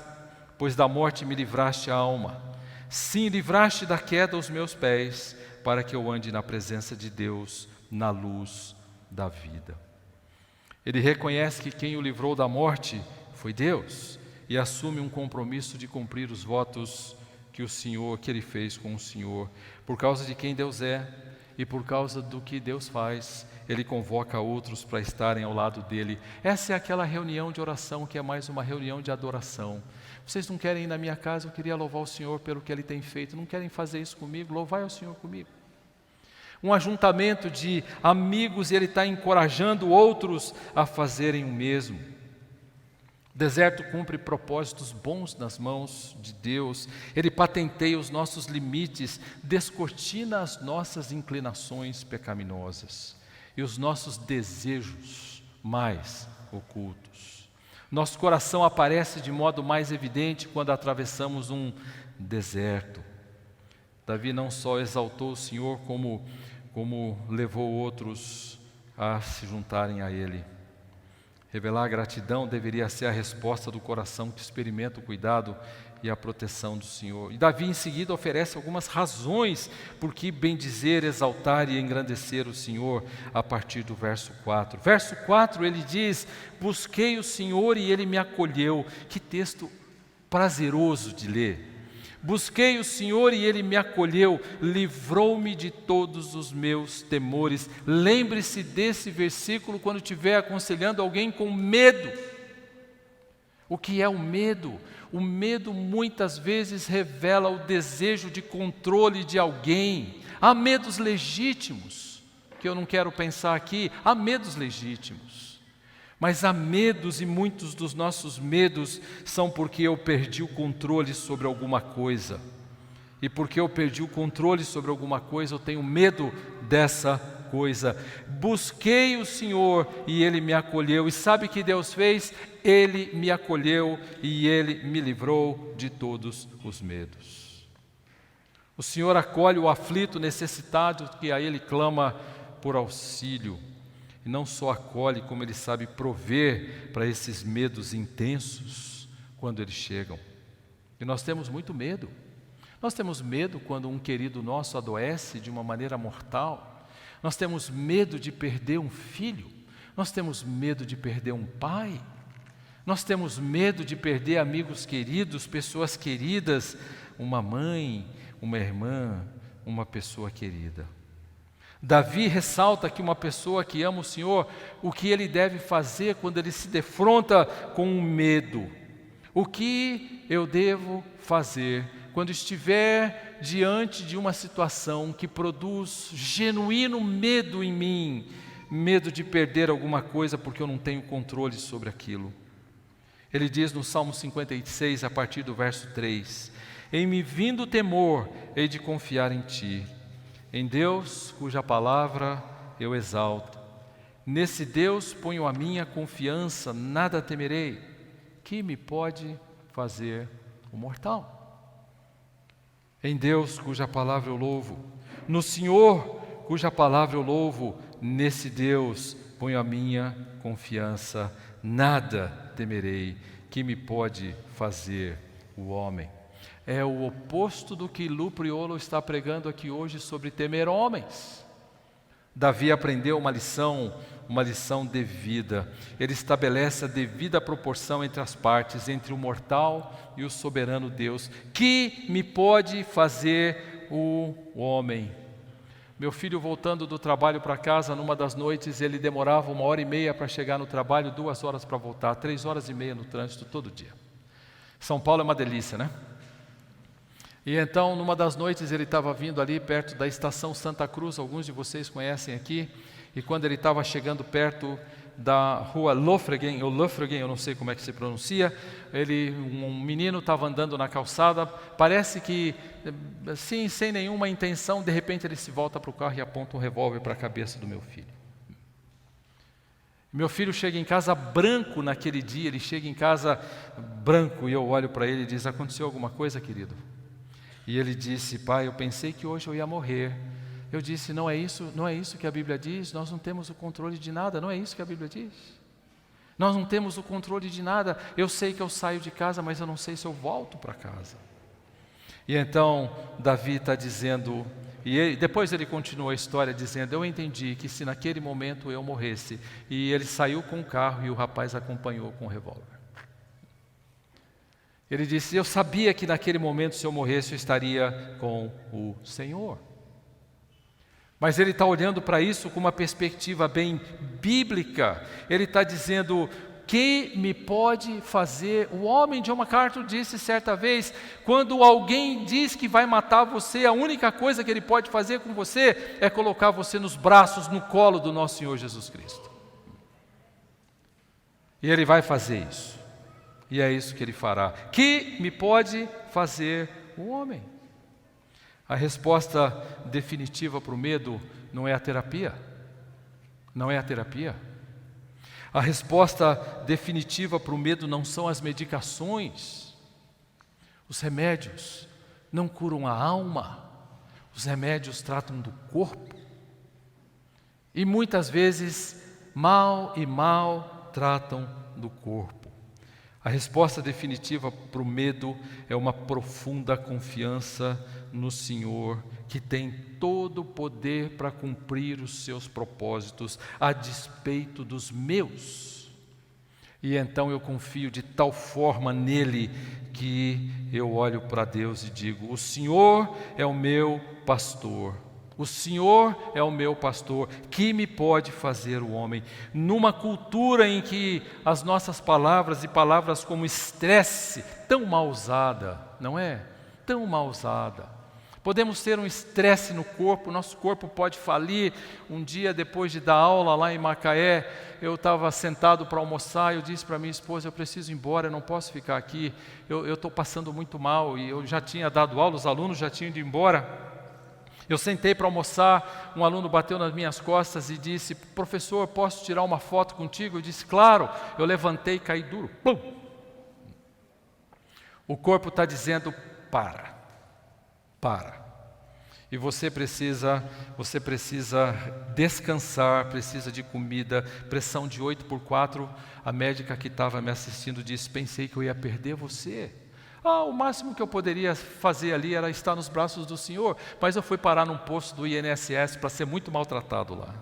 pois da morte me livraste a alma. Sim, livraste da queda os meus pés, para que eu ande na presença de Deus, na luz da vida. Ele reconhece que quem o livrou da morte foi Deus, e assume um compromisso de cumprir os votos que ele fez com o Senhor. Por causa de quem Deus é e por causa do que Deus faz, Ele convoca outros para estarem ao lado dele. Essa é aquela reunião de oração que é mais uma reunião de adoração. Vocês não querem ir na minha casa? Eu queria louvar o Senhor pelo que Ele tem feito. Não querem fazer isso comigo? Louvai ao Senhor comigo. Um ajuntamento de amigos, e Ele está encorajando outros a fazerem o mesmo. O deserto cumpre propósitos bons nas mãos de Deus. Ele patenteia os nossos limites, descortina as nossas inclinações pecaminosas e os nossos desejos mais ocultos. Nosso coração aparece de modo mais evidente quando atravessamos um deserto. Davi não só exaltou o Senhor, como levou outros a se juntarem a Ele. Revelar a gratidão deveria ser a resposta do coração que experimenta o cuidado e a proteção do Senhor. E Davi em seguida oferece algumas razões por que bendizer, exaltar e engrandecer o Senhor a partir do verso 4. Verso 4 ele diz: busquei o Senhor e Ele me acolheu. Que texto prazeroso de ler. Busquei o Senhor e Ele me acolheu, livrou-me de todos os meus temores. Lembre-se desse versículo quando estiver aconselhando alguém com medo. O que é o medo? O medo muitas vezes revela o desejo de controle de alguém. Há medos legítimos, que eu não quero pensar aqui, há medos legítimos. Mas há medos, e muitos dos nossos medos são porque eu perdi o controle sobre alguma coisa. E porque eu perdi o controle sobre alguma coisa, eu tenho medo dessa coisa. Busquei o Senhor e Ele me acolheu. E sabe o que Deus fez? Ele me acolheu e Ele me livrou de todos os medos. O Senhor acolhe o aflito, necessitado, que a Ele clama por auxílio. E não só acolhe, como Ele sabe prover para esses medos intensos quando eles chegam. E nós temos muito medo. Nós temos medo quando um querido nosso adoece de uma maneira mortal. Nós temos medo de perder um filho. Nós temos medo de perder um pai. Nós temos medo de perder amigos queridos, pessoas queridas, uma mãe, uma irmã, uma pessoa querida. Davi ressalta que uma pessoa que ama o Senhor, o que ele deve fazer quando ele se defronta com o medo. O que eu devo fazer quando estiver diante de uma situação que produz genuíno medo em mim, medo de perder alguma coisa porque eu não tenho controle sobre aquilo? Ele diz no Salmo 56, a partir do verso 3: em me vindo temor, hei de confiar em Ti. Em Deus, cuja palavra eu exalto. Nesse Deus ponho a minha confiança, nada temerei. Que me pode fazer o mortal? Em Deus, cuja palavra eu louvo. No Senhor, cuja palavra eu louvo. Nesse Deus ponho a minha confiança, nada temerei. Que me pode fazer o homem? É o oposto do que Lu Priolo está pregando aqui hoje sobre temer homens. Davi aprendeu uma lição devida. Ele estabelece a devida proporção entre as partes, entre o mortal e o soberano Deus. Que me pode fazer o homem? Meu filho, voltando do trabalho para casa, numa das noites, ele demorava 1h30 para chegar no trabalho, 2 horas para voltar, 3h30 no trânsito todo dia. São Paulo é uma delícia, né? E então, numa das noites, ele estava vindo ali perto da estação Santa Cruz, alguns de vocês conhecem aqui, e quando ele estava chegando perto da rua Lofregen, eu não sei como é que se pronuncia, um menino estava andando na calçada, parece que, assim, sem nenhuma intenção, de repente ele se volta para o carro e aponta um revólver para a cabeça do meu filho. Meu filho chega em casa branco naquele dia, ele chega em casa branco, e eu olho para ele e diz: aconteceu alguma coisa, querido? E ele disse: pai, eu pensei que hoje eu ia morrer. Eu disse: não é isso que a Bíblia diz, nós não temos o controle de nada, não é isso que a Bíblia diz. Nós não temos o controle de nada. Eu sei que eu saio de casa, mas eu não sei se eu volto para casa. E então Davi está dizendo, depois ele continua a história dizendo, eu entendi que se naquele momento eu morresse, e ele saiu com o carro e o rapaz acompanhou com o revólver. Ele disse, eu sabia que naquele momento se eu morresse eu estaria com o Senhor. Mas ele está olhando para isso com uma perspectiva bem bíblica. Ele está dizendo, que me pode fazer? O homem John MacArthur disse certa vez, quando alguém diz que vai matar você, a única coisa que ele pode fazer com você é colocar você nos braços, no colo do nosso Senhor Jesus Cristo. E ele vai fazer isso. E é isso que ele fará. Que me pode fazer o homem? A resposta definitiva para o medo não é a terapia. Não é a terapia. A resposta definitiva para o medo não são as medicações. Os remédios não curam a alma. Os remédios tratam do corpo. E muitas vezes, mal tratam do corpo. A resposta definitiva para o medo é uma profunda confiança no Senhor, que tem todo o poder para cumprir os seus propósitos, a despeito dos meus. E então eu confio de tal forma nele, que eu olho para Deus e digo, o Senhor é o meu pastor. O Senhor é o meu pastor, que me pode fazer o homem? Numa cultura em que as nossas palavras e palavras como estresse, tão mal usada, não é? Tão mal usada. Podemos ter um estresse no corpo, nosso corpo pode falir. Um dia depois de dar aula lá em Macaé, eu estava sentado para almoçar, eu disse para minha esposa, eu preciso ir embora, eu não posso ficar aqui, eu estou passando muito mal, e eu já tinha dado aula, os alunos já tinham ido embora. Eu sentei para almoçar, um aluno bateu nas minhas costas e disse, professor, posso tirar uma foto contigo? Eu disse, claro. Eu levantei e caí duro. Pum! O corpo está dizendo, para. E você precisa descansar, precisa de comida, pressão de 8/4. A médica que estava me assistindo disse, pensei que eu ia perder você. O máximo que eu poderia fazer ali era estar nos braços do Senhor, mas eu fui parar num posto do INSS para ser muito maltratado lá.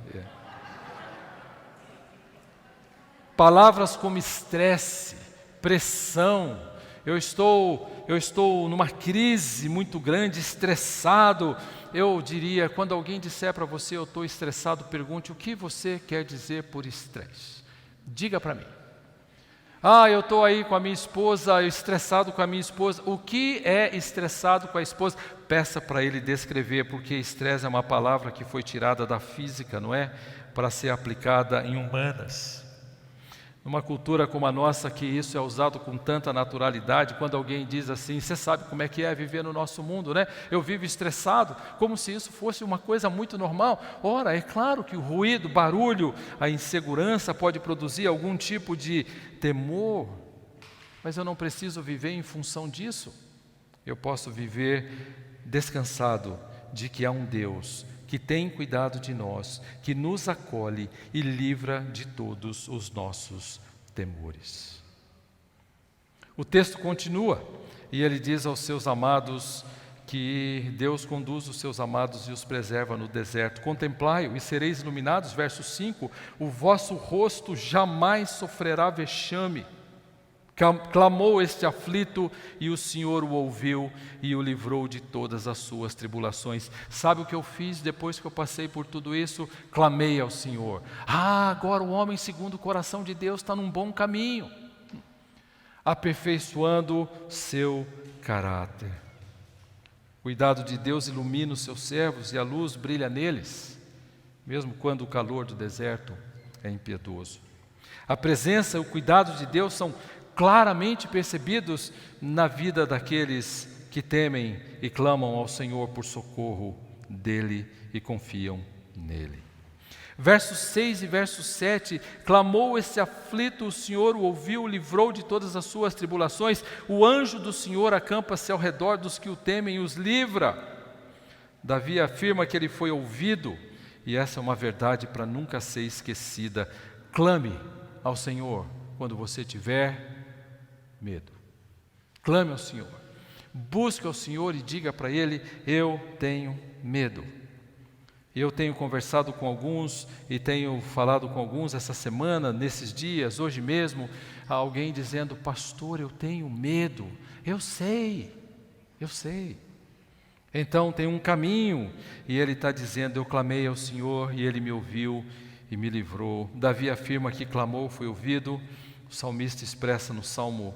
Palavras como estresse, pressão, eu estou numa crise muito grande, estressado. Eu diria, quando alguém disser para você, eu estou estressado, pergunte, o que você quer dizer por estresse? Diga para mim. Eu estou aí com a minha esposa, estressado com a minha esposa. O que é estressado com a esposa? Peça para ele descrever, porque estresse é uma palavra que foi tirada da física, não é? Para ser aplicada em humanas. Numa cultura como a nossa, que isso é usado com tanta naturalidade, quando alguém diz assim, você sabe como é que é viver no nosso mundo, né? Eu vivo estressado, como se isso fosse uma coisa muito normal. Ora, é claro que o ruído, o barulho, a insegurança pode produzir algum tipo de temor, mas eu não preciso viver em função disso. Eu posso viver descansado de que há um Deus que tem cuidado de nós, que nos acolhe e livra de todos os nossos temores. O texto continua, e ele diz aos seus amados que Deus conduz os seus amados e os preserva no deserto. Contemplai-o e sereis iluminados, verso 5, o vosso rosto jamais sofrerá vexame. Clamou este aflito e o Senhor o ouviu e o livrou de todas as suas tribulações. Sabe o que eu fiz depois que eu passei por tudo isso? Clamei ao Senhor. Agora o homem segundo o coração de Deus está num bom caminho, aperfeiçoando seu caráter. O cuidado de Deus ilumina os seus servos e a luz brilha neles, mesmo quando o calor do deserto é impiedoso. A presença e o cuidado de Deus são claramente percebidos na vida daqueles que temem e clamam ao Senhor por socorro dele e confiam nele. Versos 6 e verso 7, clamou esse aflito, o Senhor o ouviu, o livrou de todas as suas tribulações, o anjo do Senhor acampa-se ao redor dos que o temem e os livra. Davi afirma que ele foi ouvido, e essa é uma verdade para nunca ser esquecida. Clame ao Senhor quando você tiver medo. Clame ao Senhor. Busque ao Senhor e diga para Ele: eu tenho medo. Eu tenho conversado com alguns e tenho falado com alguns essa semana, nesses dias, hoje mesmo, alguém dizendo: pastor, eu tenho medo. Eu sei. Então tem um caminho, e ele está dizendo: eu clamei ao Senhor e Ele me ouviu e me livrou. Davi afirma que clamou, foi ouvido. O salmista expressa no Salmo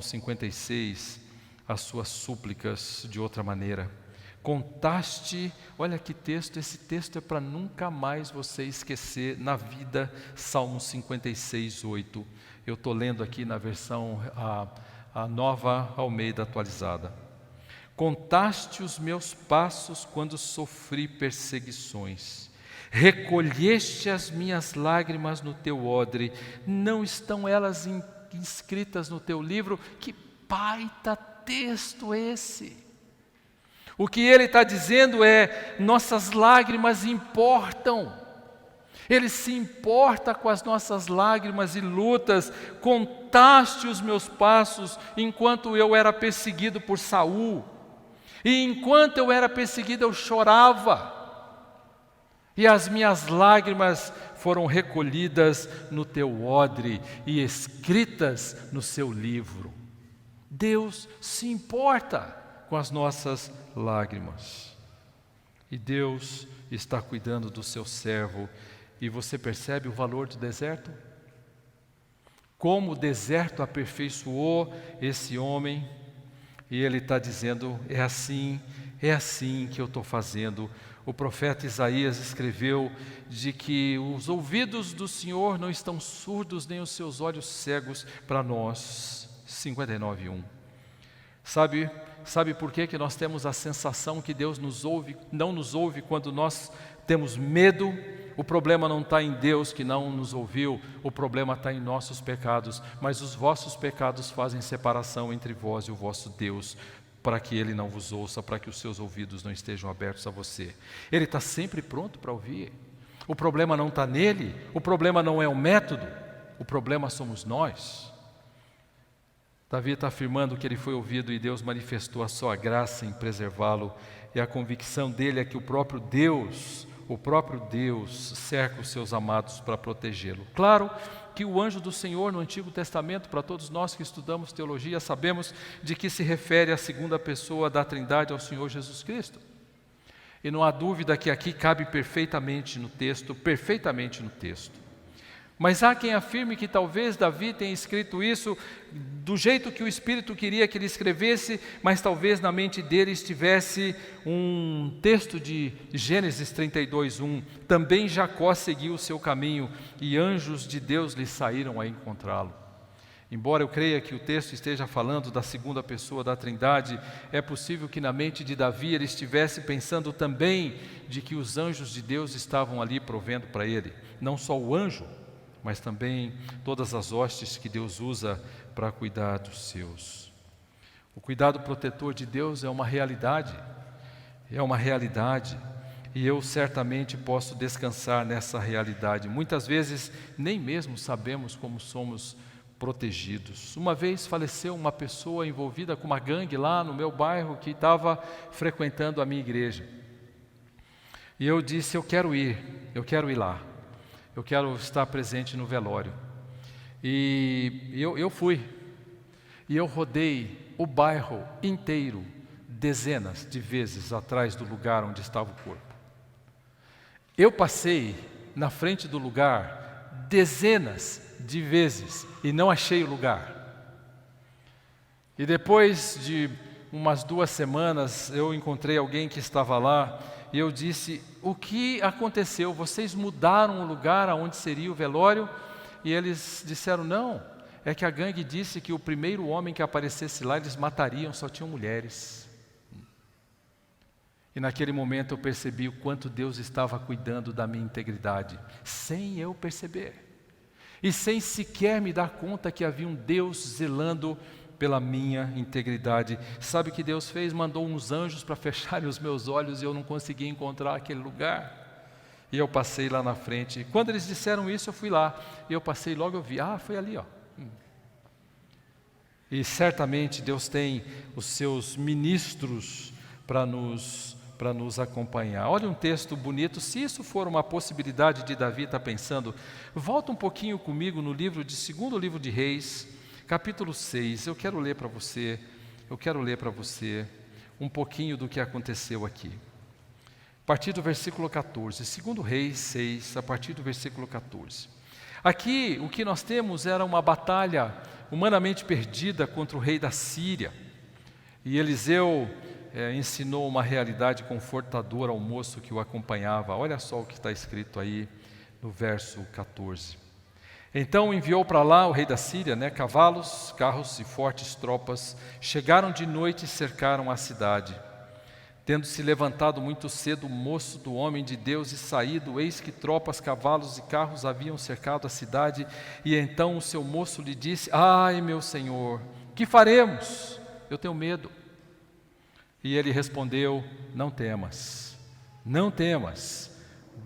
56 as suas súplicas de outra maneira. Contaste, olha que texto, esse texto é para nunca mais você esquecer na vida. Salmo 56, 8. Eu estou lendo aqui na versão a Nova Almeida atualizada. Contaste os meus passos quando sofri perseguições. Recolheste as minhas lágrimas no teu odre. Não estão elas inscritas no teu livro? Que baita texto esse! O que ele está dizendo é: nossas lágrimas importam. Ele se importa com as nossas lágrimas e lutas. Contaste os meus passos enquanto eu era perseguido por Saul. E enquanto eu era perseguido, eu chorava. E as minhas lágrimas foram recolhidas no teu odre e escritas no seu livro. Deus se importa com as nossas lágrimas. E Deus está cuidando do seu servo. E você percebe o valor do deserto? Como o deserto aperfeiçoou esse homem. E ele está dizendo: é assim que eu estou fazendo. O profeta Isaías escreveu de que os ouvidos do Senhor não estão surdos, nem os seus olhos cegos para nós. 59:1. Sabe por que nós temos a sensação que Deus não nos ouve quando nós temos medo? O problema não está em Deus que não nos ouviu, o problema está em nossos pecados. Mas os vossos pecados fazem separação entre vós e o vosso Deus, para que Ele não vos ouça, para que os seus ouvidos não estejam abertos a você. Ele está sempre pronto para ouvir. O problema não está nele, o problema não é o método, o problema somos nós. Davi está afirmando que ele foi ouvido e Deus manifestou a sua graça em preservá-lo. E a convicção dele é que o próprio Deus cerca os seus amados para protegê-lo. Claro que o anjo do Senhor no Antigo Testamento, para todos nós que estudamos teologia, sabemos de que se refere à segunda pessoa da Trindade, ao Senhor Jesus Cristo. E não há dúvida que aqui cabe perfeitamente no texto. Mas há quem afirme que talvez Davi tenha escrito isso do jeito que o Espírito queria que ele escrevesse, mas talvez na mente dele estivesse um texto de Gênesis 32:1. Também Jacó seguiu o seu caminho e anjos de Deus lhe saíram a encontrá-lo. Embora eu creia que o texto esteja falando da segunda pessoa da Trindade, é possível que na mente de Davi ele estivesse pensando também de que os anjos de Deus estavam ali provendo para ele. Não só o anjo, mas também todas as hostes que Deus usa para cuidar dos seus. O cuidado protetor de Deus é uma realidade, e eu certamente posso descansar nessa realidade. Muitas vezes nem mesmo sabemos como somos protegidos. Uma vez faleceu uma pessoa envolvida com uma gangue lá no meu bairro que estava frequentando a minha igreja. E eu disse: eu quero ir lá. Eu quero estar presente no velório. E eu fui. E eu rodei o bairro inteiro, dezenas de vezes atrás do lugar onde estava o corpo. Eu passei na frente do lugar dezenas de vezes e não achei o lugar. E depois de umas 2 semanas, eu encontrei alguém que estava lá. E eu disse: o que aconteceu? Vocês mudaram o lugar aonde seria o velório? E eles disseram: não, é que a gangue disse que o primeiro homem que aparecesse lá eles matariam, só tinham mulheres. E naquele momento eu percebi o quanto Deus estava cuidando da minha integridade, sem eu perceber. E sem sequer me dar conta que havia um Deus zelando pela minha integridade. Sabe o que Deus fez? Mandou uns anjos para fecharem os meus olhos e eu não conseguia encontrar aquele lugar. e eu passei lá na frente. Quando eles disseram isso, eu fui lá, e eu passei logo, eu vi, foi ali, ó. E certamente Deus tem os seus ministros para nos acompanhar. Olha um texto bonito, se isso for uma possibilidade de Davi estar pensando, volta um pouquinho comigo no segundo livro de Reis, capítulo 6, eu quero ler para você um pouquinho do que aconteceu aqui. A partir do versículo 14, 2 Reis 6, a partir do versículo 14. Aqui o que nós temos era uma batalha humanamente perdida contra o rei da Síria. E Eliseu ensinou uma realidade confortadora ao moço que o acompanhava. Olha só o que está escrito aí no verso 14. Então enviou para lá o rei da Síria, cavalos, carros e fortes tropas, chegaram de noite e cercaram a cidade. Tendo se levantado muito cedo o moço do homem de Deus e saído, eis que tropas, cavalos e carros haviam cercado a cidade, e então o seu moço lhe disse: ai, meu senhor, que faremos? Eu tenho medo. E ele respondeu: não temas,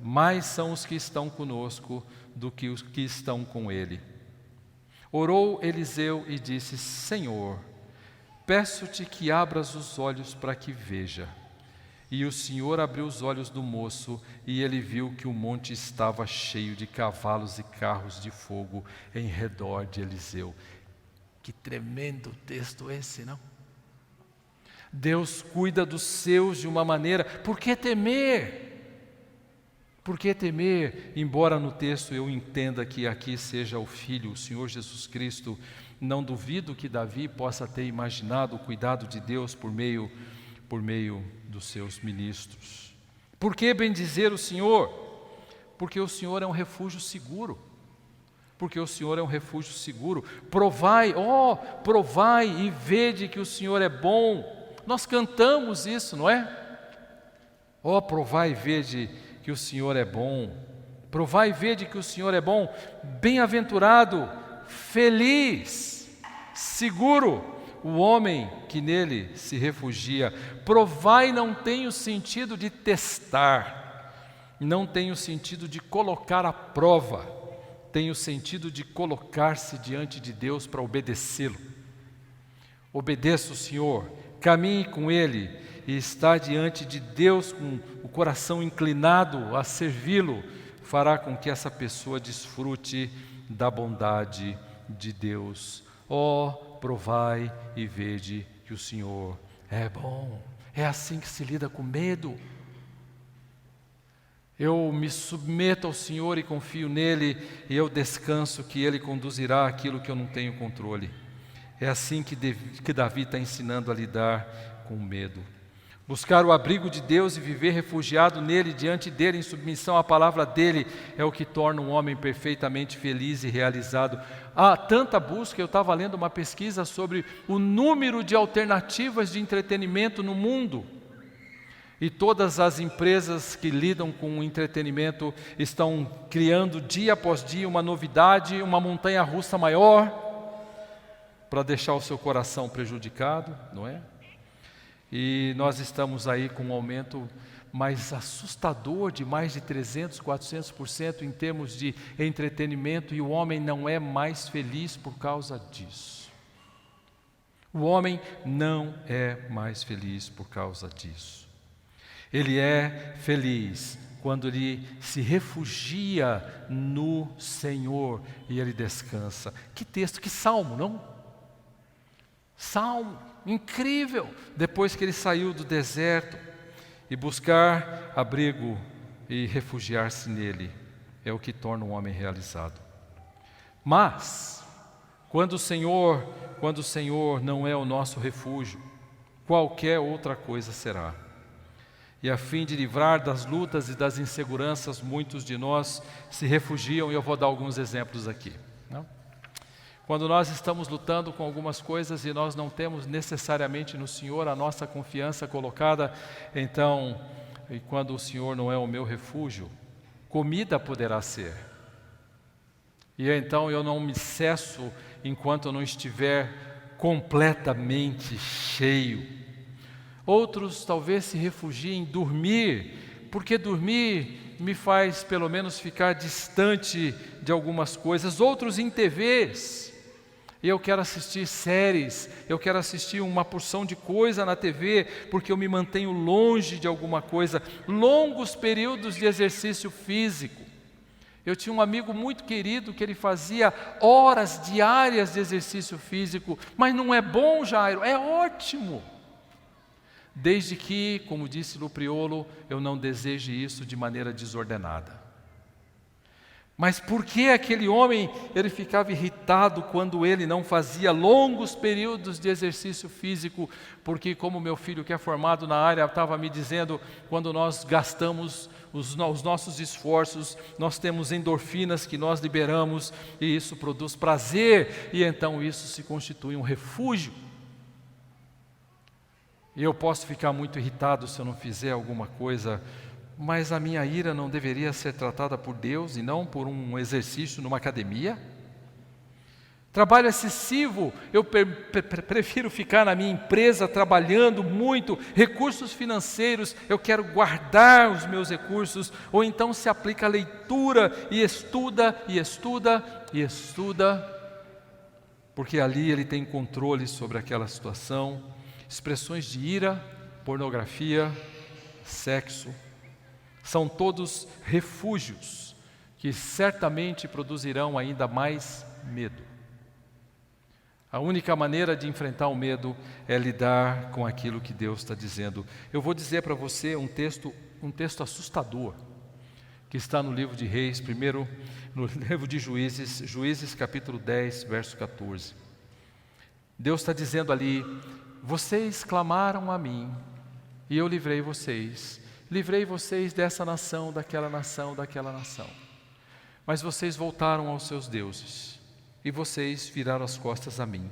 mais são os que estão conosco do que os que estão com ele. Orou Eliseu e disse: Senhor, peço-te que abras os olhos para que veja. E o Senhor abriu os olhos do moço, e ele viu que o monte estava cheio de cavalos e carros de fogo em redor de Eliseu. Que tremendo texto esse, não? Deus cuida dos seus de uma maneira. Por que temer? Por que temer? Embora no texto eu entenda que aqui seja o Filho, o Senhor Jesus Cristo, não duvido que Davi possa ter imaginado o cuidado de Deus por meio dos seus ministros. Por que bendizer o Senhor? Porque o Senhor é um refúgio seguro. Provai e vede que o Senhor é bom. Nós cantamos isso, não é? Provai e vede que o Senhor é bom. Provai e vede que o Senhor é bom. Bem-aventurado, feliz, seguro o homem que nele se refugia. Provai não tem o sentido de testar, não tem o sentido de colocar à prova, tem o sentido de colocar-se diante de Deus para obedecê-lo. Obedeça o Senhor, caminhe com Ele e está diante de Deus com o coração inclinado a servi-lo, fará com que essa pessoa desfrute da bondade de Deus. Provai e vede que o Senhor é bom. É assim que se lida com medo. Eu me submeto ao Senhor e confio nele, e eu descanso que Ele conduzirá aquilo que eu não tenho controle. É assim que Davi está ensinando a lidar com o medo. Buscar o abrigo de Deus e viver refugiado nele, diante dele, em submissão à palavra dele, é o que torna um homem perfeitamente feliz e realizado. Há tanta busca, eu estava lendo uma pesquisa sobre o número de alternativas de entretenimento no mundo. E todas as empresas que lidam com o entretenimento estão criando dia após dia uma novidade, uma montanha-russa maior, para deixar o seu coração prejudicado, não é? E nós estamos aí com um aumento mais assustador de mais de 300%, 400% em termos de entretenimento, e o homem não é mais feliz por causa disso. O homem não é mais feliz por causa disso. Ele é feliz quando ele se refugia no Senhor e ele descansa. Que texto, que salmo, não? Salmo incrível, depois que ele saiu do deserto, e buscar abrigo e refugiar-se nele é o que torna um homem realizado. Mas quando o Senhor não é o nosso refúgio, qualquer outra coisa será. E a fim de livrar das lutas e das inseguranças, muitos de nós se refugiam, e eu vou dar alguns exemplos aqui, não? Quando nós estamos lutando com algumas coisas e nós não temos necessariamente no Senhor a nossa confiança colocada, então, e quando o Senhor não é o meu refúgio, comida poderá ser. E então eu não me cesso enquanto eu não estiver completamente cheio. Outros talvez se refugiem em dormir, porque dormir me faz pelo menos ficar distante de algumas coisas, outros em TVs. Eu quero assistir séries, eu quero assistir uma porção de coisa na TV, porque eu me mantenho longe de alguma coisa. Longos períodos de exercício físico. Eu tinha um amigo muito querido que ele fazia horas diárias de exercício físico, mas não é bom, Jairo? É ótimo. Desde que, como disse Lupriolo, eu não deseje isso de maneira desordenada. Mas por que aquele homem, ele ficava irritado quando ele não fazia longos períodos de exercício físico? Porque como meu filho que é formado na área estava me dizendo, quando nós gastamos os nossos esforços, nós temos endorfinas que nós liberamos e isso produz prazer e então isso se constitui um refúgio. E eu posso ficar muito irritado se eu não fizer alguma coisa, mas a minha ira não deveria ser tratada por Deus e não por um exercício numa academia? Trabalho excessivo, eu prefiro ficar na minha empresa trabalhando muito, recursos financeiros, eu quero guardar os meus recursos, ou então se aplica a leitura e estuda, e estuda, e estuda, porque ali ele tem controle sobre aquela situação. Expressões de ira, pornografia, sexo, são todos refúgios que certamente produzirão ainda mais medo. A única maneira de enfrentar o medo é lidar com aquilo que Deus está dizendo. Eu vou dizer para você um texto assustador, que está no livro de Reis, primeiro no livro de Juízes capítulo 10, verso 14. Deus está dizendo ali: vocês clamaram a mim, e eu livrei vocês dessa nação, daquela nação, daquela nação. Mas vocês voltaram aos seus deuses, e vocês viraram as costas a mim.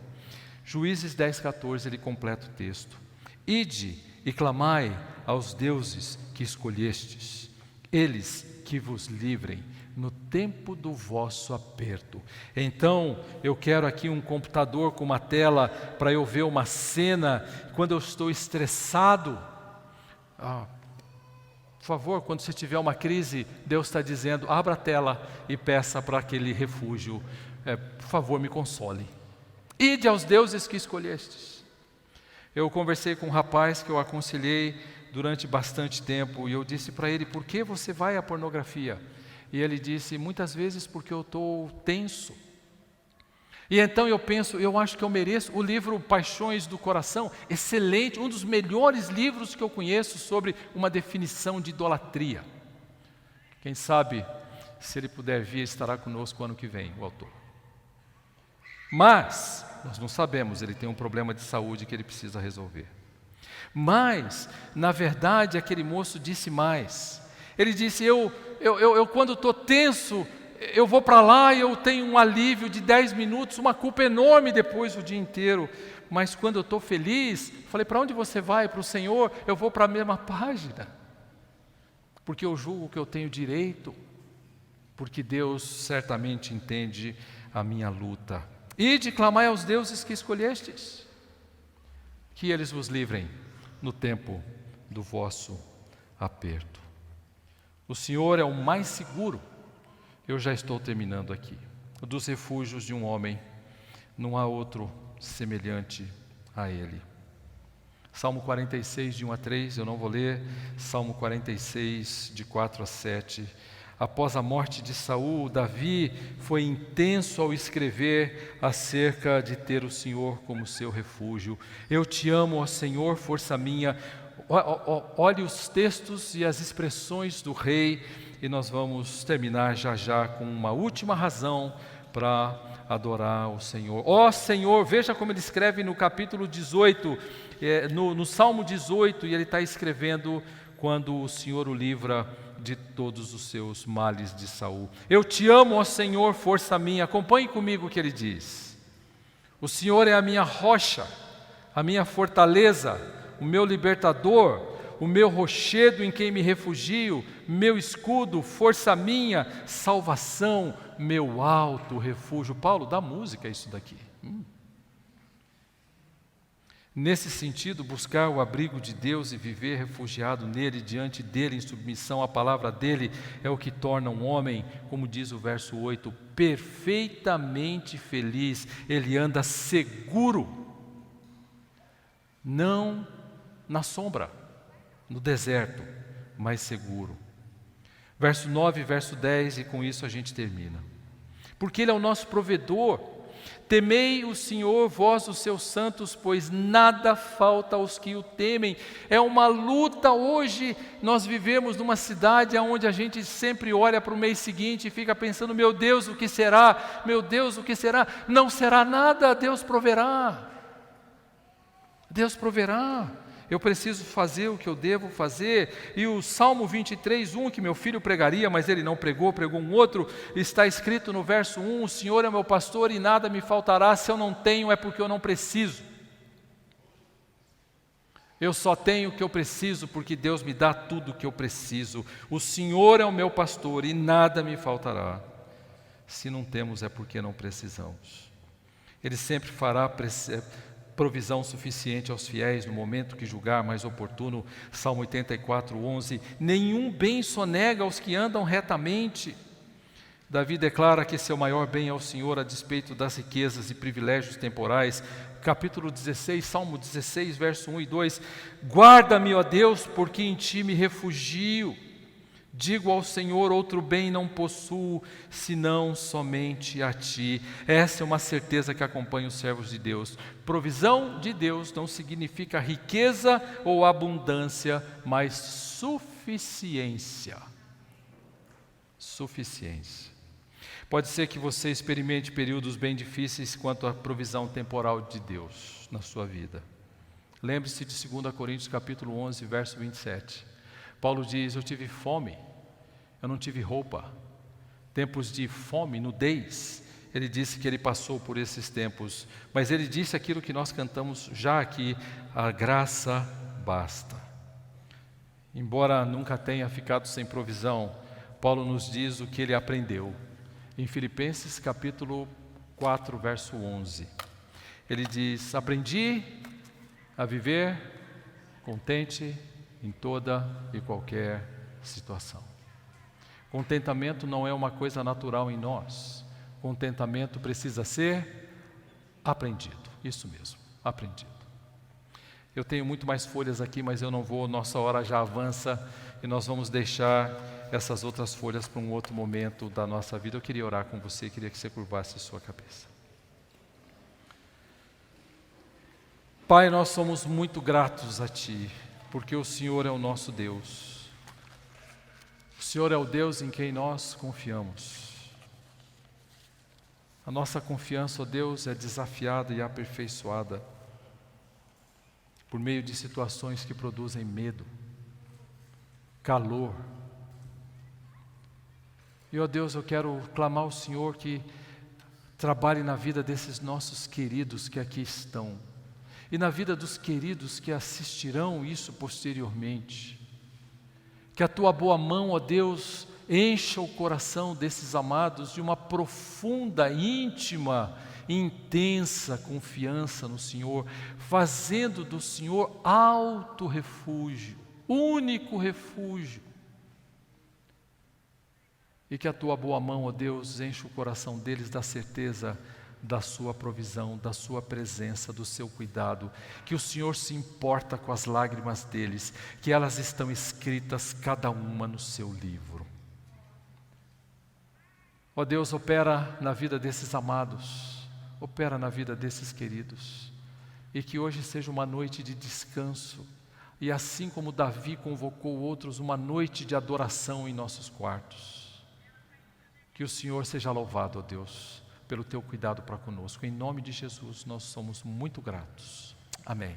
Juízes 10, 14, ele completa o texto. Ide e clamai aos deuses que escolhestes, eles que vos livrem no tempo do vosso aperto. Então, eu quero aqui um computador com uma tela para eu ver uma cena quando eu estou estressado. Por favor, quando você tiver uma crise, Deus está dizendo, abra a tela e peça para aquele refúgio, por favor, me console. Ide aos deuses que escolhestes. Eu conversei com um rapaz que eu aconselhei durante bastante tempo, e eu disse para ele: por que você vai à pornografia? E ele disse: muitas vezes porque eu estou tenso. E então eu acho que eu mereço. O livro Paixões do Coração, excelente, um dos melhores livros que eu conheço sobre uma definição de idolatria. Quem sabe, se ele puder vir, estará conosco ano que vem, o autor. Mas, nós não sabemos, ele tem um problema de saúde que ele precisa resolver. Mas, na verdade, aquele moço disse mais. Ele disse: eu quando estou tenso, eu vou para lá e eu tenho um alívio de 10 minutos, uma culpa enorme depois o dia inteiro. Mas quando eu estou feliz, falei: para onde você vai? Para o Senhor? Eu vou para a mesma página. Porque eu julgo que eu tenho direito, porque Deus certamente entende a minha luta. Ide, clamai aos deuses que escolhestes, que eles vos livrem no tempo do vosso aperto. O Senhor é o mais seguro. Eu já estou terminando aqui. Dos refúgios de um homem, não há outro semelhante a ele. Salmo 46, de 1 a 3, eu não vou ler. Salmo 46, de 4 a 7. Após a morte de Saul, Davi foi intenso ao escrever acerca de ter o Senhor como seu refúgio. Eu te amo, ó Senhor, força minha. Olhe os textos e as expressões do rei, e nós vamos terminar já com uma última razão para adorar o Senhor. Ó Senhor, veja como ele escreve no capítulo 18, no Salmo 18, e ele está escrevendo quando o Senhor o livra de todos os seus males de Saul. Eu te amo, ó Senhor, força minha. Acompanhe comigo o que ele diz. O Senhor é a minha rocha, a minha fortaleza, o meu libertador, o meu rochedo em quem me refugio, meu escudo, força minha, salvação, meu alto refúgio. Paulo, dá música isso daqui. Nesse sentido, buscar o abrigo de Deus e viver refugiado nele, diante dele, em submissão à palavra dele, é o que torna um homem, como diz o verso 8, perfeitamente feliz. Ele anda seguro, não na sombra, no deserto, mas seguro. Verso 9 e verso 10, e com isso a gente termina. Porque Ele é o nosso provedor. Temei o Senhor, vós os seus santos, pois nada falta aos que o temem. É uma luta hoje. Nós vivemos numa cidade onde a gente sempre olha para o mês seguinte e fica pensando: meu Deus, o que será? Meu Deus, o que será? Não será nada, Deus proverá. Deus proverá. Eu preciso fazer o que eu devo fazer. E o Salmo 23, 1, que meu filho pregaria, mas ele não pregou, pregou um outro, está escrito no verso 1, o Senhor é meu pastor e nada me faltará. Se eu não tenho é porque eu não preciso. Eu só tenho o que eu preciso porque Deus me dá tudo o que eu preciso. O Senhor é o meu pastor e nada me faltará. Se não temos é porque não precisamos. Ele sempre fará provisão suficiente aos fiéis no momento que julgar mais oportuno. Salmo 84, 11. Nenhum bem sonega aos que andam retamente. Davi declara que seu maior bem é o Senhor, a despeito das riquezas e privilégios temporais. Capítulo 16, Salmo 16, verso 1 e 2. Guarda-me, ó Deus, porque em ti me refugio. Digo ao Senhor, outro bem não possuo, senão somente a Ti. Essa é uma certeza que acompanha os servos de Deus. Provisão de Deus não significa riqueza ou abundância, mas suficiência. Suficiência. Pode ser que você experimente períodos bem difíceis quanto à provisão temporal de Deus na sua vida. Lembre-se de 2 Coríntios capítulo 11, verso 27. Paulo diz: eu tive fome, eu não tive roupa. Tempos de fome, nudez. Ele disse que ele passou por esses tempos, mas ele disse aquilo que nós cantamos já aqui: a graça basta. Embora nunca tenha ficado sem provisão, Paulo nos diz o que ele aprendeu. Em Filipenses capítulo 4, verso 11. Ele diz: aprendi a viver contente em toda e qualquer situação. Contentamento não é uma coisa natural em nós. Contentamento precisa ser aprendido. Isso mesmo, aprendido. Eu tenho muito mais folhas aqui, mas eu não vou, nossa hora já avança e nós vamos deixar essas outras folhas para um outro momento da nossa vida. Eu queria orar com você, queria que você curvasse sua cabeça. Pai, nós somos muito gratos a Ti, porque o Senhor é o nosso Deus. O Senhor é o Deus em quem nós confiamos. A nossa confiança, ó Deus, é desafiada e aperfeiçoada por meio de situações que produzem medo, calor. E, ó Deus, eu quero clamar ao Senhor que trabalhe na vida desses nossos queridos que aqui estão e na vida dos queridos que assistirão isso posteriormente. Que a Tua boa mão, ó Deus, encha o coração desses amados de uma profunda, íntima, intensa confiança no Senhor, fazendo do Senhor alto refúgio, único refúgio. E que a Tua boa mão, ó Deus, enche o coração deles da certeza da Sua provisão, da Sua presença, do Seu cuidado, que o Senhor se importa com as lágrimas deles, que elas estão escritas cada uma no Seu livro. Ó Deus, opera na vida desses amados, opera na vida desses queridos, e que hoje seja uma noite de descanso, e assim como Davi convocou outros, uma noite de adoração em nossos quartos. Que o Senhor seja louvado, ó Deus, pelo Teu cuidado para conosco. Em nome de Jesus, nós somos muito gratos. Amém.